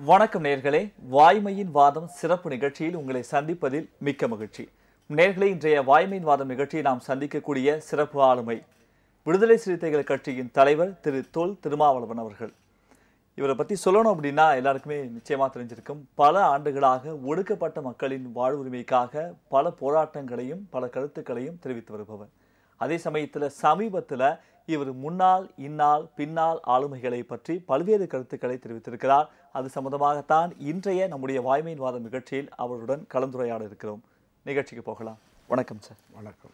வணக்கம் நேர்களே, வாய்மையின் வாதம் சிறப்பு நிகழ்ச்சியில் உங்களை சந்திப்பதில் மிக்க மகிழ்ச்சி. நேர்களே, இன்றைய வாய்மையின் வாதம் நிகழ்ச்சியை நாம் சந்திக்கக்கூடிய சிறப்பு ஆளுமை விடுதலை சிறுத்தைகள் கட்சியின் தலைவர் திரு தொல் திருமாவளவன் அவர்கள். இவரை பற்றி சொல்லணும் அப்படின்னா எல்லாருக்குமே நிச்சயமாக தெரிஞ்சிருக்கும். பல ஆண்டுகளாக ஒடுக்கப்பட்ட மக்களின் வாழ்வுரிமைக்காக பல போராட்டங்களையும் பல கருத்துக்களையும் தெரிவித்து வருபவர். அதே சமயத்தில் சமீபத்தில் இவர் முன்னாள் இந்நாள் பின்னால் ஆளுமைகளை பற்றி பல்வேறு கருத்துக்களை தெரிவித்திருக்கிறார். அது சம்பந்தமாகத்தான் இன்றைய நம்முடைய வாய்மையின் வாதம் நிகழ்ச்சியில் அவருடன் கலந்துரையாட இருக்கிறோம். நிகழ்ச்சிக்கு போகலாம். வணக்கம் சார். வணக்கம்.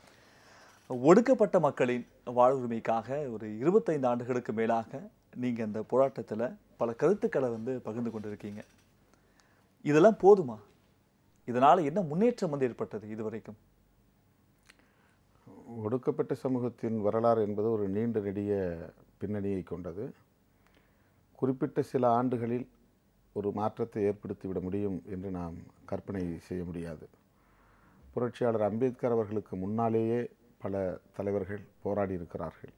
ஒடுக்கப்பட்ட மக்களின் வாழ்வுரிமைக்காக ஒரு 25 ஆண்டுகளுக்கு மேலாக நீங்கள் அந்த போராட்டத்தில் பல கருத்துக்களை பகிர்ந்து கொண்டிருக்கீங்க. இதெல்லாம் போதுமா? இதனால் என்ன முன்னேற்றம் ஏற்பட்டது இதுவரைக்கும்? ஒடுக்கப்பட்ட சமூகத்தின் வரலாறு என்பது ஒரு நீண்ட நெடிய பின்னணியை கொண்டது. குறிப்பிட்ட சில ஆண்டுகளில் ஒரு மாற்றத்தை ஏற்படுத்திவிட முடியும் என்று நாம் கற்பனை செய்ய முடியாது. புரட்சியாளர் அம்பேத்கர் அவர்களுக்கு முன்னாலேயே பல தலைவர்கள் போராடி இருக்கிறார்கள்,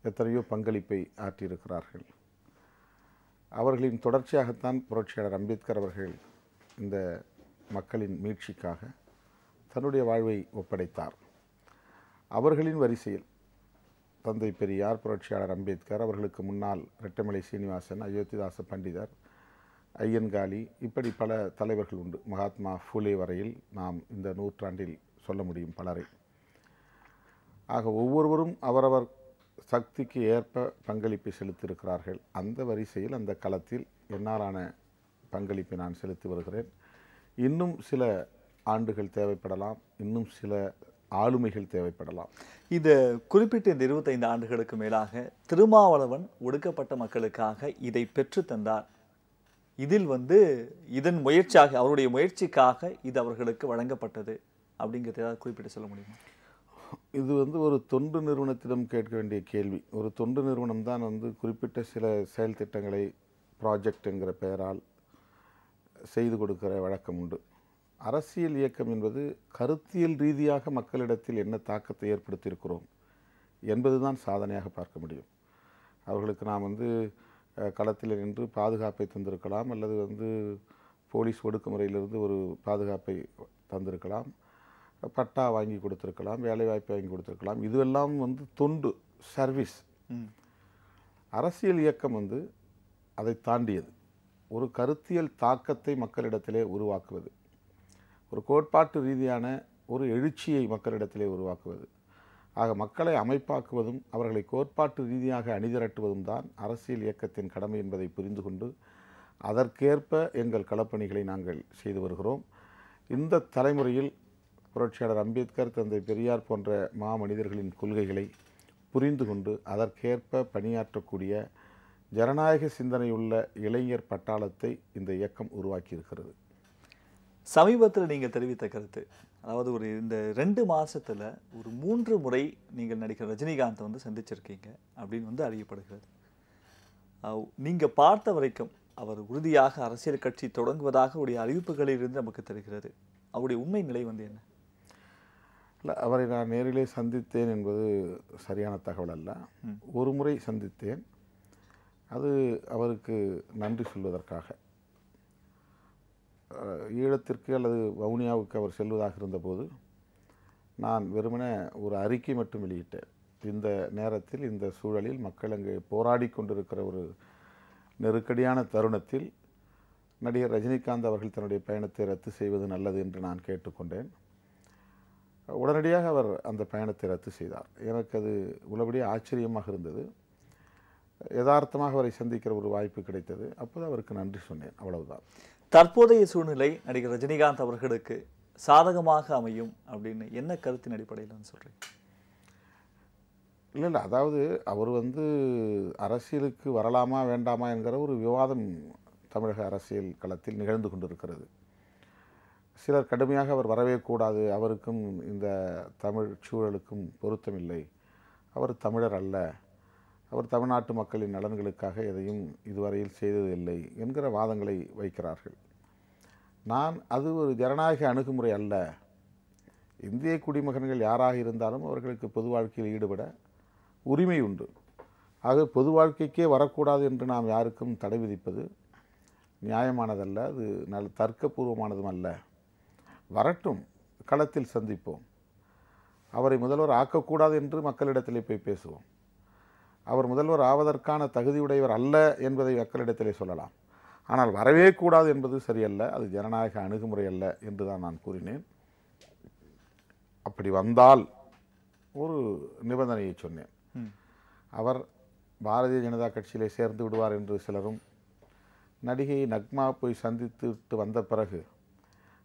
எத்தனையோ பங்களிப்பை ஆற்றியிருக்கிறார்கள். அவர்களின் தொடர்ச்சியாகத்தான் புரட்சியாளர் அம்பேத்கர் அவர்கள் இந்த மக்களின் மீட்சிக்காக தன்னுடைய வாழ்வை ஒப்படைத்தார். அவர்களின் வரிசையில் தந்தை பெரியார், புரட்சியாளர் அம்பேத்கர், அவர்களுக்கு முன்னால் ரெட்டமலை சீனிவாசன், அயோத்திதாச பண்டிதர், ஐயன்காளி, இப்படி பல தலைவர்கள் உண்டு. மகாத்மா ஃபூலே வரையில் நாம் இந்த நூற்றாண்டில் சொல்ல முடியும் பலரை. ஆக ஒவ்வொருவரும் அவரவர் சக்திக்கு ஏற்ப பங்களிப்பை செலுத்தியிருக்கிறார்கள். அந்த வரிசையில் அந்த களத்தில் என்னாலான பங்களிப்பை நான் செலுத்தி வருகிறேன். இன்னும் சில ஆண்டுகள் தேவைப்படலாம், இன்னும் சில ஆளுமைகள் தேவைப்படலாம். இது குறிப்பிட்ட இந்த 25 ஆண்டுகளுக்கு மேலாக திருமாவளவன் ஒடுக்கப்பட்ட மக்களுக்காக இதை பெற்று தந்தார். இதில் இதன் முயற்சியாக, அவருடைய முயற்சிக்காக இது அவர்களுக்கு வழங்கப்பட்டது அப்படிங்கிறத ஏதாவது குறிப்பிட்டு சொல்ல முடியுமா? இது ஒரு தொண்டு நிறுவனத்திடம் கேட்க வேண்டிய கேள்வி. ஒரு தொண்டு நிறுவனம் தான் குறிப்பிட்ட சில செயல் திட்டங்களை ப்ராஜெக்ட் என்கிற பெயரால் செய்து கொடுக்கிற வழக்கம் உண்டு. அரசியல் இயக்கம் என்பது கருத்தியல் ரீதியாக மக்களிடத்தில் என்ன தாக்கத்தை ஏற்படுத்தியிருக்கிறோம் என்பதுதான் சாதனையாக பார்க்க முடியும். அவர்களுக்கு நாம் களத்தில் நின்று பாதுகாப்பை தந்திருக்கலாம், அல்லது போலீஸ் ஒடுக்குமுறையிலிருந்து ஒரு பாதுகாப்பை தந்திருக்கலாம், பட்டா வாங்கி கொடுத்திருக்கலாம், வேலைவாய்ப்பை வாங்கி கொடுத்திருக்கலாம். இதுவெல்லாம் தொண்டு, சர்வீஸ். அரசியல் இயக்கம் அதை தாண்டியது. ஒரு கருத்தியல் தாக்கத்தை மக்களிடத்திலே உருவாக்குவது, ஒரு கோட்பாட்டு ரீதியான ஒரு எழுச்சியை மக்களிடத்திலே உருவாக்குவது. ஆக மக்களை அமைப்பாக்குவதும் அவர்களை கோட்பாட்டு ரீதியாக அணிதிரட்டுவதும் தான் அரசியல் இயக்கத்தின் கடமை என்பதை புரிந்து கொண்டு அதற்கேற்ப எங்கள் களப்பணிகளை நாங்கள் செய்து வருகிறோம். இந்த தலைமுறையில் புரட்சியாளர் அம்பேத்கர், தந்தை பெரியார் போன்ற மாமனிதர்களின் கொள்கைகளை புரிந்து கொண்டு அதற்கேற்ப பணியாற்றக்கூடிய ஜனநாயக சிந்தனையுள்ள இளைஞர் பட்டாளத்தை இந்த இயக்கம் உருவாக்கியிருக்கிறது. சமீபத்தில் நீங்கள் தெரிவித்த கருத்து, அதாவது இந்த 2 மாதத்தில் ஒரு 3 முறை நீங்கள் நடிகர் ரஜினிகாந்தை சந்திச்சிருக்கீங்க அப்படின்னு அறியப்படுகிறது. நீங்கள் பார்த்த வரைக்கும் அவர் உறுதியாக அரசியல் கட்சி தொடங்குவதாக உடைய அறிவிப்புகளிலிருந்து நமக்கு தெரிகிறது. அவருடைய உண்மை நிலை என்ன? இல்லை, அவரை நான் நேரிலே சந்தித்தேன் என்பது சரியான தகவல் அல்ல. ஒரு முறை சந்தித்தேன். அது அவருக்கு நன்றி சொல்வதற்காக. ஈழத்திற்கு அல்லது வவுனியாவுக்கு அவர் செல்வதாக இருந்தபோது நான் வெறுமனே ஒரு அறிக்கை மட்டும் வெளியிட்டேன். இந்த நேரத்தில், இந்த சூழலில் மக்கள் அங்கே போராடி கொண்டிருக்கிற ஒரு நெருக்கடியான தருணத்தில் நடிகர் ரஜினிகாந்த் அவர்கள் தன்னுடைய பயணத்தை ரத்து செய்வது நல்லது என்று நான் கேட்டுக்கொண்டேன். உடனடியாக அவர் அந்த பயணத்தை ரத்து செய்தார். எனக்கு அது உள்ளபடியே ஆச்சரியமாக இருந்தது. யதார்த்தமாக அவரை சந்திக்கிற ஒரு வாய்ப்பு கிடைத்தது. அப்போது அவருக்கு நன்றி சொன்னேன், அவ்வளவுதான். தற்போதைய சூழ்நிலை நடிகர் ரஜினிகாந்த் அவர்களுக்கு சாதகமாக அமையும் அப்படின்னு என்ன கருத்தின் அடிப்படையில் சொல்கிறீங்க? இல்லை, அதாவது அவர் அரசியலுக்கு வரலாமா வேண்டாமா என்கிற ஒரு விவாதம் தமிழக அரசியல் களத்தில் நிகழ்ந்து கொண்டிருக்கிறது. சிலர் கடுமையாக அவர் வரவே கூடாது, அவருக்கும் இந்த தமிழ் சூழலுக்கும் பொருத்தமில்லை, அவர் தமிழர் அல்ல, அவர் தமிழ்நாட்டு மக்களின் நலன்களுக்காக எதையும் இதுவரையில் செய்ததில்லை என்கிற வாதங்களை வைக்கிறார்கள். அது ஒரு ஜனநாயக அணுகுமுறை அல்ல. இந்திய குடிமகன்கள் யாராக இருந்தாலும் அவர்களுக்கு பொது வாழ்க்கையில் ஈடுபட உரிமை உண்டு. ஆக பொது வாழ்க்கைக்கே வரக்கூடாது என்று நாம் யாருக்கும் தடை விதிப்பது நியாயமானதல்ல, அது நல்ல தர்க்கபூர்வமானதும் அல்ல. வரட்டும், களத்தில் சந்திப்போம். அவரை முதல்வர் ஆக்கக்கூடாது என்று மக்களிடத்திலே போய் பேசுவோம். அவர் முதல்வர் ஆவதற்கான தகுதியுடையவர் அல்ல என்பதை மக்களிடத்திலே சொல்லலாம். ஆனால் வரவே கூடாது என்பது சரியல்ல, அது ஜனநாயக அணுகுமுறை அல்ல என்று தான் நான் கூறினேன். அப்படி வந்தால் ஒரு நிபந்தனையை சொன்னேன். அவர் பாரதிய ஜனதா கட்சியிலே சேர்ந்து விடுவார் என்று சிலரும், நடிகை நக்மா போய் சந்தித்துவிட்டு வந்த பிறகு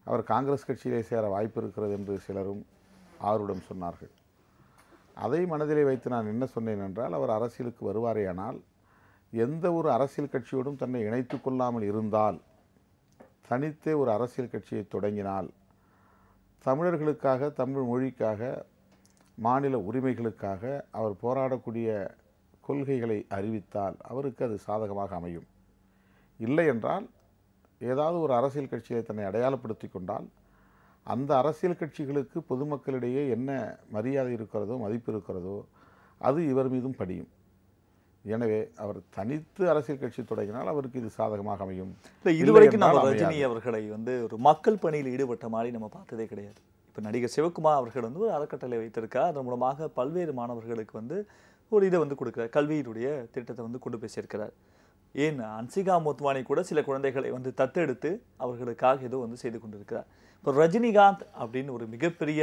அவர் காங்கிரஸ் கட்சியிலே சேர வாய்ப்பு இருக்கிறது என்று சிலரும் ஆர்வம் சொன்னார்கள். அதை மனதிலே வைத்து நான் என்ன சொன்னேன் என்றால், அவர் அரசியலுக்கு வருவாரேயானால் எந்த ஒரு அரசியல் கட்சியோடும் தன்னை இணைத்து கொள்ளாமல் இருந்தால், தனித்தே ஒரு அரசியல் கட்சியை தொடங்கினால், தமிழர்களுக்காக, தமிழ் மொழிக்காக, மாநில உரிமைகளுக்காக அவர் போராடக்கூடிய கொள்கைகளை அறிவித்தால் அவருக்கு அது சாதகமாக அமையும். இல்லை என்றால் ஏதாவது ஒரு அரசியல் கட்சியை தன்னை அடையாளப்படுத்தி கொண்டால், அந்த அரசியல் கட்சிகளுக்கு பொதுமக்களிடையே என்ன மரியாதை இருக்கிறதோ, மதிப்பு இருக்கிறதோ, அது இவர் மீதும் படியும். எனவே அவர் தனித்து அரசியல் கட்சி தொடங்கினால் அவருக்கு இது சாதகமாக அமையும். இல்லை, இதுவரைக்கும் நம்ம ரஜினி அவர்களை ஒரு மக்கள் பணியில் ஈடுபட்ட மாதிரி நம்ம பார்த்ததே கிடையாது. இப்போ நடிகர் சிவகுமார் அவர்கள் ஒரு அறக்கட்டளை வைத்திருக்கார். அதன் மூலமாக பல்வேறு மாணவர்களுக்கு ஒரு இதை கொடுக்குறார், கல்வியினுடைய திட்டத்தை கொண்டு போய் சேர்க்கிறார். ஏன் அன்சிகா மோத்வானி கூட சில குழந்தைகளை தத்தெடுத்து அவர்களுக்காக ஏதோ செய்து கொண்டிருக்கிறார். இப்போ ரஜினிகாந்த் அப்படின்னு ஒரு மிகப்பெரிய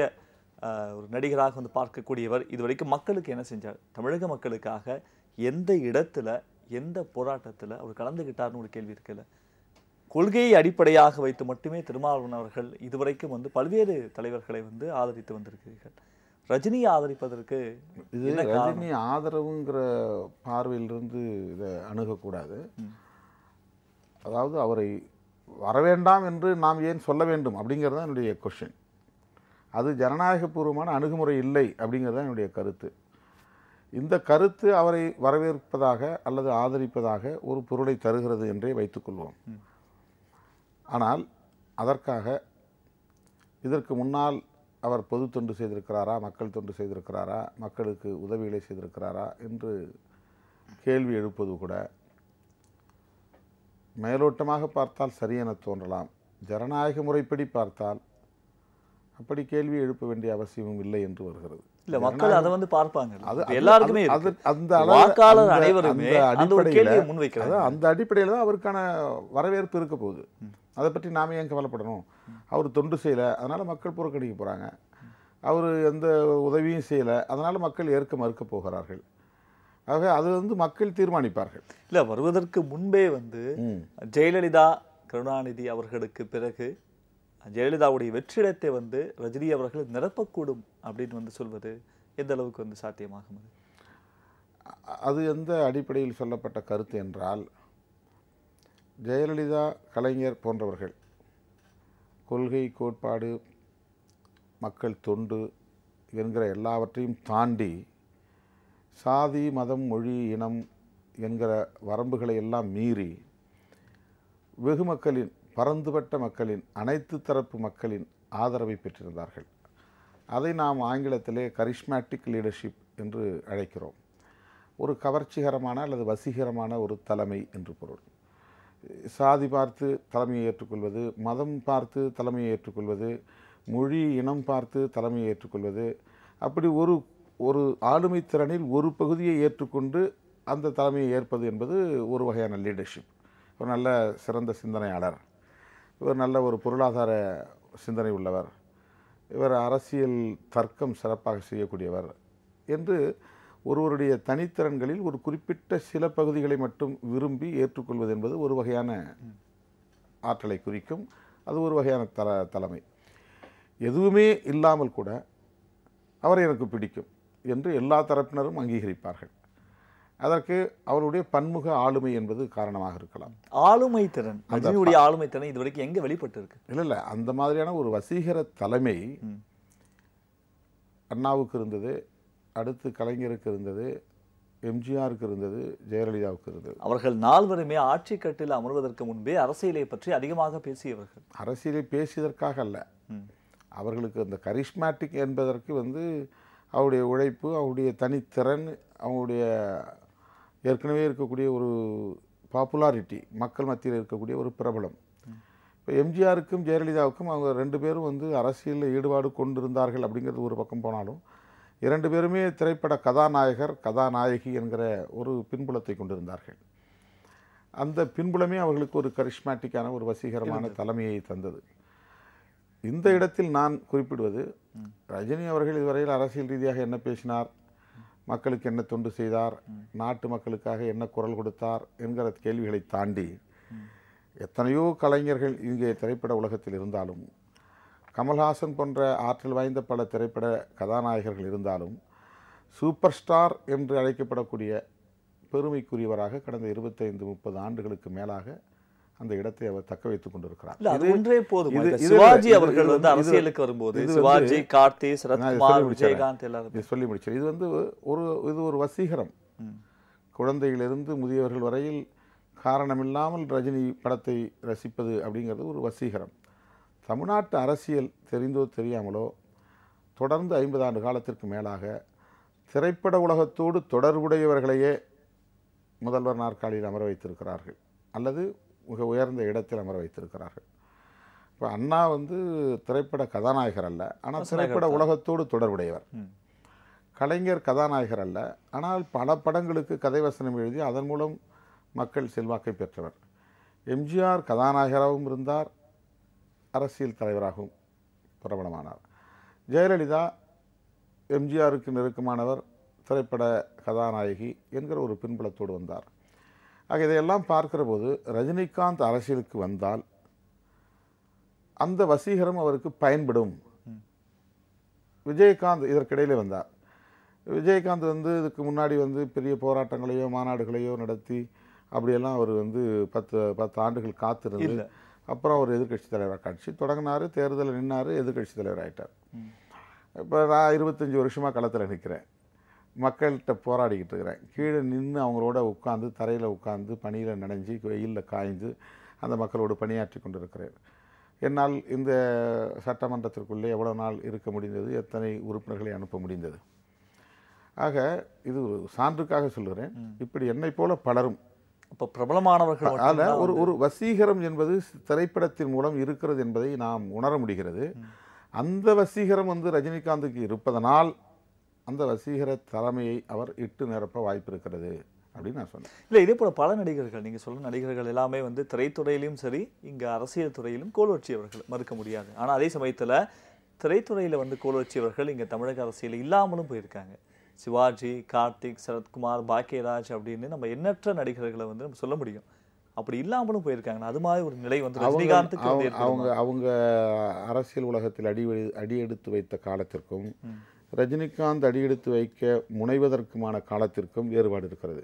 ஒரு நடிகராக பார்க்கக்கூடியவர் இதுவரைக்கும் மக்களுக்கு என்ன செஞ்சார்? தமிழக மக்களுக்காக எந்த இடத்துல, எந்த போராட்டத்தில் அவர் கலந்துகிட்டார்னு ஒரு கேள்வி இருக்குல்ல. கொள்கையை அடிப்படையாக வைத்து மட்டுமே திருமாவளவன் அவர்கள் இதுவரைக்கும் பல்வேறு தலைவர்களை ஆதரித்து வந்திருக்கிறீர்கள். ரஜினியை ஆதரிப்பதற்கு இது ரஜினி ஆதரவுங்கிற பார்வையிலிருந்து இதை அணுகக்கூடாது. அதாவது அவரை வரவேண்டாம் என்று நாம் ஏன் சொல்ல வேண்டும் அப்படிங்கிறது தான் என்னுடைய கொஸ்டின். அது ஜனநாயகபூர்வமான அணுகுமுறை இல்லை அப்படிங்கிறது தான் என்னுடைய கருத்து. இந்த கருத்து அவரை வரவேற்பதாக அல்லது ஆதரிப்பதாக ஒரு பொருளை தருகிறது என்றே வைத்துக்கொள்வோம். ஆனால் அதற்காக இதற்கு முன்னால் அவர் பொது தொண்டு செய்திருக்கிறாரா, மக்கள் தொண்டு செய்திருக்கிறாரா, மக்களுக்கு உதவிகளை செய்திருக்கிறாரா என்று கேள்வி எழுப்பது கூட மேலோட்டமாக பார்த்தால் சரியென தோன்றலாம். ஜனநாயக முறைப்படி பார்த்தால் அப்படி கேள்வி எழுப்ப வேண்டிய அவசியமும் இல்லை என்று வருகிறது. இல்ல, மக்கள் அதை பார்ப்பாங்க. அது எல்லாருக்குமே அந்த அடிப்படையில் தான் அவருக்கான வரவேற்பு இருக்க போகுது. அதை பற்றி நாம ஏன் கவலைப்படணும்? அவர் தொண்டு செய்யலை, அதனால் மக்கள் புறக்கணிக்க போகிறாங்க. அவர் எந்த உதவியும் செய்யலை, அதனால் மக்கள் ஏற்க மறுக்க போகிறார்கள். ஆக அது மக்கள் தீர்மானிப்பார்கள். இல்லை, வருவதற்கு முன்பே ஜெயலலிதா, கருணாநிதி அவர்களுக்கு பிறகு ஜெயலலிதாவுடைய வெற்றிடத்தை ரஜினி அவர்கள் நிரப்பக்கூடும் அப்படின்னு சொல்வது எந்த அளவுக்கு சாத்தியமாகும்? அது எந்த அடிப்படையில் சொல்லப்பட்ட கருத்து என்றால், ஜெயலலிதா, கலைஞர் போன்றவர்கள் கொள்கை, கோட்பாடு, மக்கள் தொண்டு என்கிற எல்லாவற்றையும் தாண்டி சாதி, மதம், மொழி, இனம் என்கிற வரம்புகளை எல்லாம் மீறி வெகு மக்களின், பரந்துபட்ட மக்களின், அனைத்து தரப்பு மக்களின் ஆதரவை பெற்றிருந்தார்கள். அதை நாம் ஆங்கிலத்திலே கரிஷ்மேட்டிக் லீடர்ஷிப் என்று அழைக்கிறோம். ஒரு கவர்ச்சிகரமான அல்லது வசீகரமான ஒரு தலைமை என்று பொருள். சாதி பார்த்து தலைமையை ஏற்றுக்கொள்வது, மதம் பார்த்து தலைமையை ஏற்றுக்கொள்வது, மொழி, இனம் பார்த்து தலைமையை ஏற்றுக்கொள்வது, அப்படி ஒரு ஆளுமை திறனில் ஒரு பகுதியை ஏற்றுக்கொண்டு அந்த தலைமையை ஏற்பது என்பது ஒரு வகையான லீடர்ஷிப். ஒரு நல்ல சிறந்த சிந்தனையாளர், இவர் நல்ல ஒரு பொருளாதார சிந்தனை உள்ளவர், இவர் அரசியல் தர்க்கம் சிறப்பாக செய்யக்கூடியவர் என்று ஒருவருடைய தனித்திறன்களில் ஒரு குறிப்பிட்ட சில பகுதிகளை மட்டும் விரும்பி ஏற்றுக்கொள்வது என்பது ஒரு வகையான ஆற்றலை குறிக்கும். அது ஒரு வகையான தலைமை. எதுவுமே இல்லாமல் கூட அவரை எனக்கு பிடிக்கும் என்று எல்லா தரப்பினரும் அங்கீகரிப்பார்கள். அதற்கு அவருடைய பன்முக ஆளுமை என்பது காரணமாக இருக்கலாம். ஆளுமை திறன், ரஜினியுடைய ஆளுமை திறன் இதுவரைக்கும் எங்க வெளிப்பட்டு இருக்கு? இல்லை, அந்த மாதிரியான ஒரு வசீகர தலைமை அண்ணாவுக்கு இருந்தது, அடுத்து கலைஞருக்கு இருந்தது, எம்ஜிஆருக்கு இருந்தது, ஜெயலலிதாவுக்கு இருந்தது. அவர்கள் நால்வருமே ஆட்சி கட்டில் அமர்வதற்கு முன்பே அரசியலை பற்றி அதிகமாக பேசியவர்கள். அரசியலை பேசியதற்காக அல்ல, அவர்களுக்கு அந்த கரிஷ்மேட்டிக் என்பதற்கு அவருடைய உழைப்பு, அவருடைய தனித்திறன், அவங்களுடைய ஏற்கனவே இருக்கக்கூடிய ஒரு பாப்புலாரிட்டி, மக்கள் மத்தியில் இருக்கக்கூடிய ஒரு பிரபலம். இப்போ எம்ஜிஆருக்கும் ஜெயலலிதாவுக்கும் அவங்க 2 பேரும் வந்து அரசியலில் ஈடுபாடு கொண்டிருந்தார்கள் அப்படிங்கிறது ஒரு பக்கம் போனாலும், 2 பேருமே திரைப்பட கதாநாயகர், கதாநாயகி என்கிற ஒரு பின்புலத்தை கொண்டிருந்தார்கள். அந்த பின்புலமே அவர்களுக்கு ஒரு கரிஷ்மேட்டிக்கான ஒரு வசீகரமான தலைமையை தந்தது. இந்த இடத்தில் நான் குறிப்பிடுவது, ரஜினி அவர்கள் இதுவரையில் அரசியல் ரீதியாக என்ன பேசினார், மக்களுக்கு என்ன தொண்டு செய்தார், நாட்டு மக்களுக்காக என்ன குரல் கொடுத்தார் என்கிற கேள்விகளை தாண்டி, எத்தனையோ கலைஞர்கள் இங்கே திரைப்பட உலகத்தில் இருந்தாலும், கமல்ஹாசன் போன்ற ஆற்றல் வாய்ந்த பல திரைப்பட கதாநாயகர்கள் இருந்தாலும், சூப்பர் ஸ்டார் என்று அழைக்கப்படக்கூடிய பெருமைக்குரியவராக கடந்த 25-30 ஆண்டுகளுக்கு மேலாக அந்த இடத்தை அவர் தக்க வைத்துக் கொண்டிருக்கிறார். ஒன்றே போதும். சிவாஜி அவர்கள் வந்து அரசியலுக்கு வரும்போது சிவாஜி, கார்த்தி, சரத்குமார், விஜயகாந்த் எல்லாரும் சொல்லி முடிச்சார். இது வந்து ஒரு வசீகரம். குழந்தையிலிருந்து முதியவர்கள் வரையில் காரணமில்லாமல் ரஜினி படத்தை ரசிப்பது அப்படிங்கிறது ஒரு வசீகரம். தமிழ்நாட்டு அரசியல் தெரிந்தோ தெரியாமலோ தொடர்ந்து 50 ஆண்டு காலத்திற்கு மேலாக திரைப்பட உலகத்தோடு தொடர்புடையவர்களையே முதல்வர் நாற்காலியில் அமர வைத்திருக்கிறார்கள், அல்லது மிக உயர்ந்த இடத்தில் அமர வைத்திருக்கிறார்கள். இப்போ அண்ணா வந்து திரைப்பட கதாநாயகர் அல்ல, ஆனால் திரைப்பட உலகத்தோடு தொடர்புடையவர். கலைஞர் கதாநாயகர் அல்ல, ஆனால் பல படங்களுக்கு கதை வசனம் எழுதி அதன் மூலம் மக்கள் செல்வாக்கை பெற்றவர். எம்ஜிஆர் கதாநாயகராகவும் இருந்தார், அரசியல் தலைவராகவும் பிரபலமானார். ஜெயலலிதா எம்ஜிஆருக்கு நெருக்கமானவர், திரைப்பட கதாநாயகி என்கிற ஒரு பின்புலத்தோடு வந்தார். ஆக இதையெல்லாம் பார்க்கிற போது ரஜினிகாந்த் அரசியலுக்கு வந்தால் அந்த வசீகரம் அவருக்கு பயன்படும். விஜயகாந்த் இதற்கிடையிலே வந்தார். விஜயகாந்த் வந்து இதுக்கு முன்னாடி வந்து பெரிய போராட்டங்களையோ மாநாடுகளையோ நடத்தி அப்படியெல்லாம் அவர் வந்து 10 ஆண்டுகள் காத்திருந்து அப்புறம் அவர் எதிர்கட்சி தலைவராக கட்சி தொடங்கினார், தேர்தலில் நின்னார், எதிர்கட்சி தலைவர் ஆகிட்டார். இப்போ நான் 25 வருஷமாக களத்தில் நிற்கிறேன், மக்கள்கிட்ட போராடிக்கிட்டு இருக்கிறேன். கீழே நின்று அவங்களோட உட்காந்து, தரையில் உட்காந்து, பனியில் நனைஞ்சி, வெயிலில் காய்ந்து அந்த மக்களோடு பணியாற்றி கொண்டிருக்கிறேன். என்னால் இந்த சட்டமன்றத்திற்குள்ளே எவ்வளோ நாள் இருக்க முடிந்தது, எத்தனை உறுப்பினர்களை அனுப்ப முடிந்தது. ஆக இது ஒரு சான்றுக்காக சொல்கிறேன். இப்படி என்னை போல பலரும் இப்போ பிரபலமானவர்கள் அதில் ஒரு வசீகரம் என்பது திரைப்படத்தின் மூலம் இருக்கிறது என்பதை நாம் உணர முடிகிறது. அந்த வசீகரம் வந்து ரஜினிகாந்துக்கு இருப்பதனால் அந்த வசீகர தலைமையை அவர் இட்டு நிரப்ப வாய்ப்பு இருக்கிறது அப்படின்னு நான் சொன்னேன். இல்லை, இதே போல பல நடிகர்கள், நீங்கள் சொல்ற நடிகர்கள் எல்லாமே வந்து திரைத்துறையிலும் சரி, இங்கே அரசியல் துறையிலும் கோலோச்சியவர்கள், மறுக்க முடியாது. ஆனால் அதே சமயத்தில் திரைத்துறையில் வந்து கோலோச்சியவர்கள் இங்கே தமிழக அரசியல் இல்லாமலும் போயிருக்காங்க. சிவாஜி, கார்த்திக், சரத்குமார், பாக்கியராஜ் அப்படின்னு நம்ம எண்ணற்ற நடிகர்களை வந்து நம்ம சொல்ல முடியும். அப்படி இல்லாமலும் போயிருக்காங்க. அது மாதிரி ஒரு நிலை வந்து ரஜினிகாந்துக்கு அவங்க அரசியல் உலகத்தில் அடியெடுத்து வைத்த காலத்திற்கும் ரஜினிகாந்த் அடியெடுத்து வைக்க முனைவதற்குமான காலத்திற்கும் வேறுபாடு இருக்கிறது.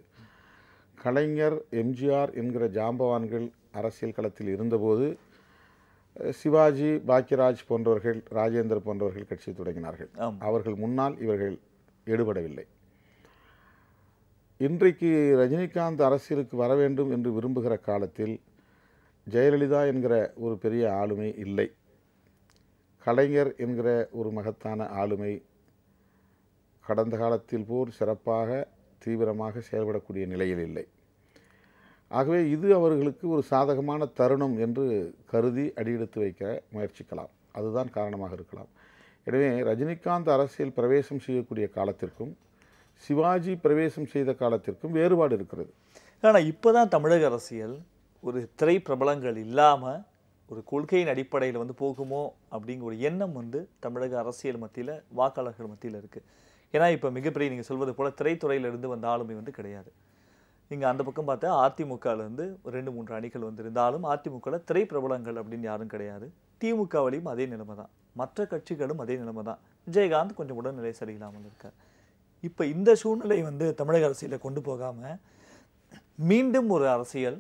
கலைஞர், எம்ஜிஆர் என்கிற ஜாம்பவான்கள் அரசியல் களத்தில் இருந்தபோது சிவாஜி, பாக்கியராஜ் போன்றவர்கள், ராஜேந்தர் போன்றவர்கள் கட்சி தொடங்கினார்கள். அவர்கள் முன்னால் இவர்கள் ஈடுபடவில்லை. இன்றைக்கு ரஜினிகாந்த் அரசியலுக்கு வர வேண்டும் என்று விரும்புகிற காலத்தில் ஜெயலலிதா என்கிற ஒரு பெரிய ஆளுமை இல்லை, கலைஞர் என்கிற ஒரு மகத்தான ஆளுமை கடந்த காலத்தில் போல் சிறப்பாக தீவிரமாக செயல்படக்கூடிய நிலையில் இல்லை. ஆகவே இது அவர்களுக்கு ஒரு சாதகமான தருணம் என்று கருதி அடியெடுத்து வைக்க முயற்சிக்கலாம். அதுதான் காரணமாக இருக்கலாம். எனவே ரஜினிகாந்த் அரசியல் பிரவேசம் செய்யக்கூடிய காலத்திற்கும் சிவாஜி பிரவேசம் செய்த காலத்திற்கும் வேறுபாடு இருக்கிறது. ஆனால் இப்போ தான் தமிழக அரசியல் ஒரு திரை பிரபலங்கள் இல்லாமல் ஒரு கொள்கையின் அடிப்படையில் வந்து போகுமோ அப்படிங்கிற ஒரு எண்ணம் வந்து தமிழக அரசியல் மத்தியில், வாக்காளர்கள் மத்தியில் இருக்குது. ஏன்னா இப்போ மிகப்பெரிய நீங்கள் சொல்வது போல் திரைத்துறையிலிருந்து வந்த ஆளுமை வந்து கிடையாது. இங்கே அந்த பக்கம் பார்த்தா அதிமுகலேருந்து 2-3 அணிகள் வந்து இருந்தாலும் அதிமுகவில் திரை பிரபலங்கள் அப்படின்னு யாரும் கிடையாது. திமுகவிலையும் அதே நிலைமை தான், மற்ற கட்சிகளும் அதே நிலைமை தான். விஜயகாந்த் கொஞ்சம் உடல்நிலை சரியில்லாமல் இருக்கார். இப்போ இந்த சூழ்நிலை வந்து தமிழக அரசியலை கொண்டு போகாமல் மீண்டும் ஒரு அரசியல்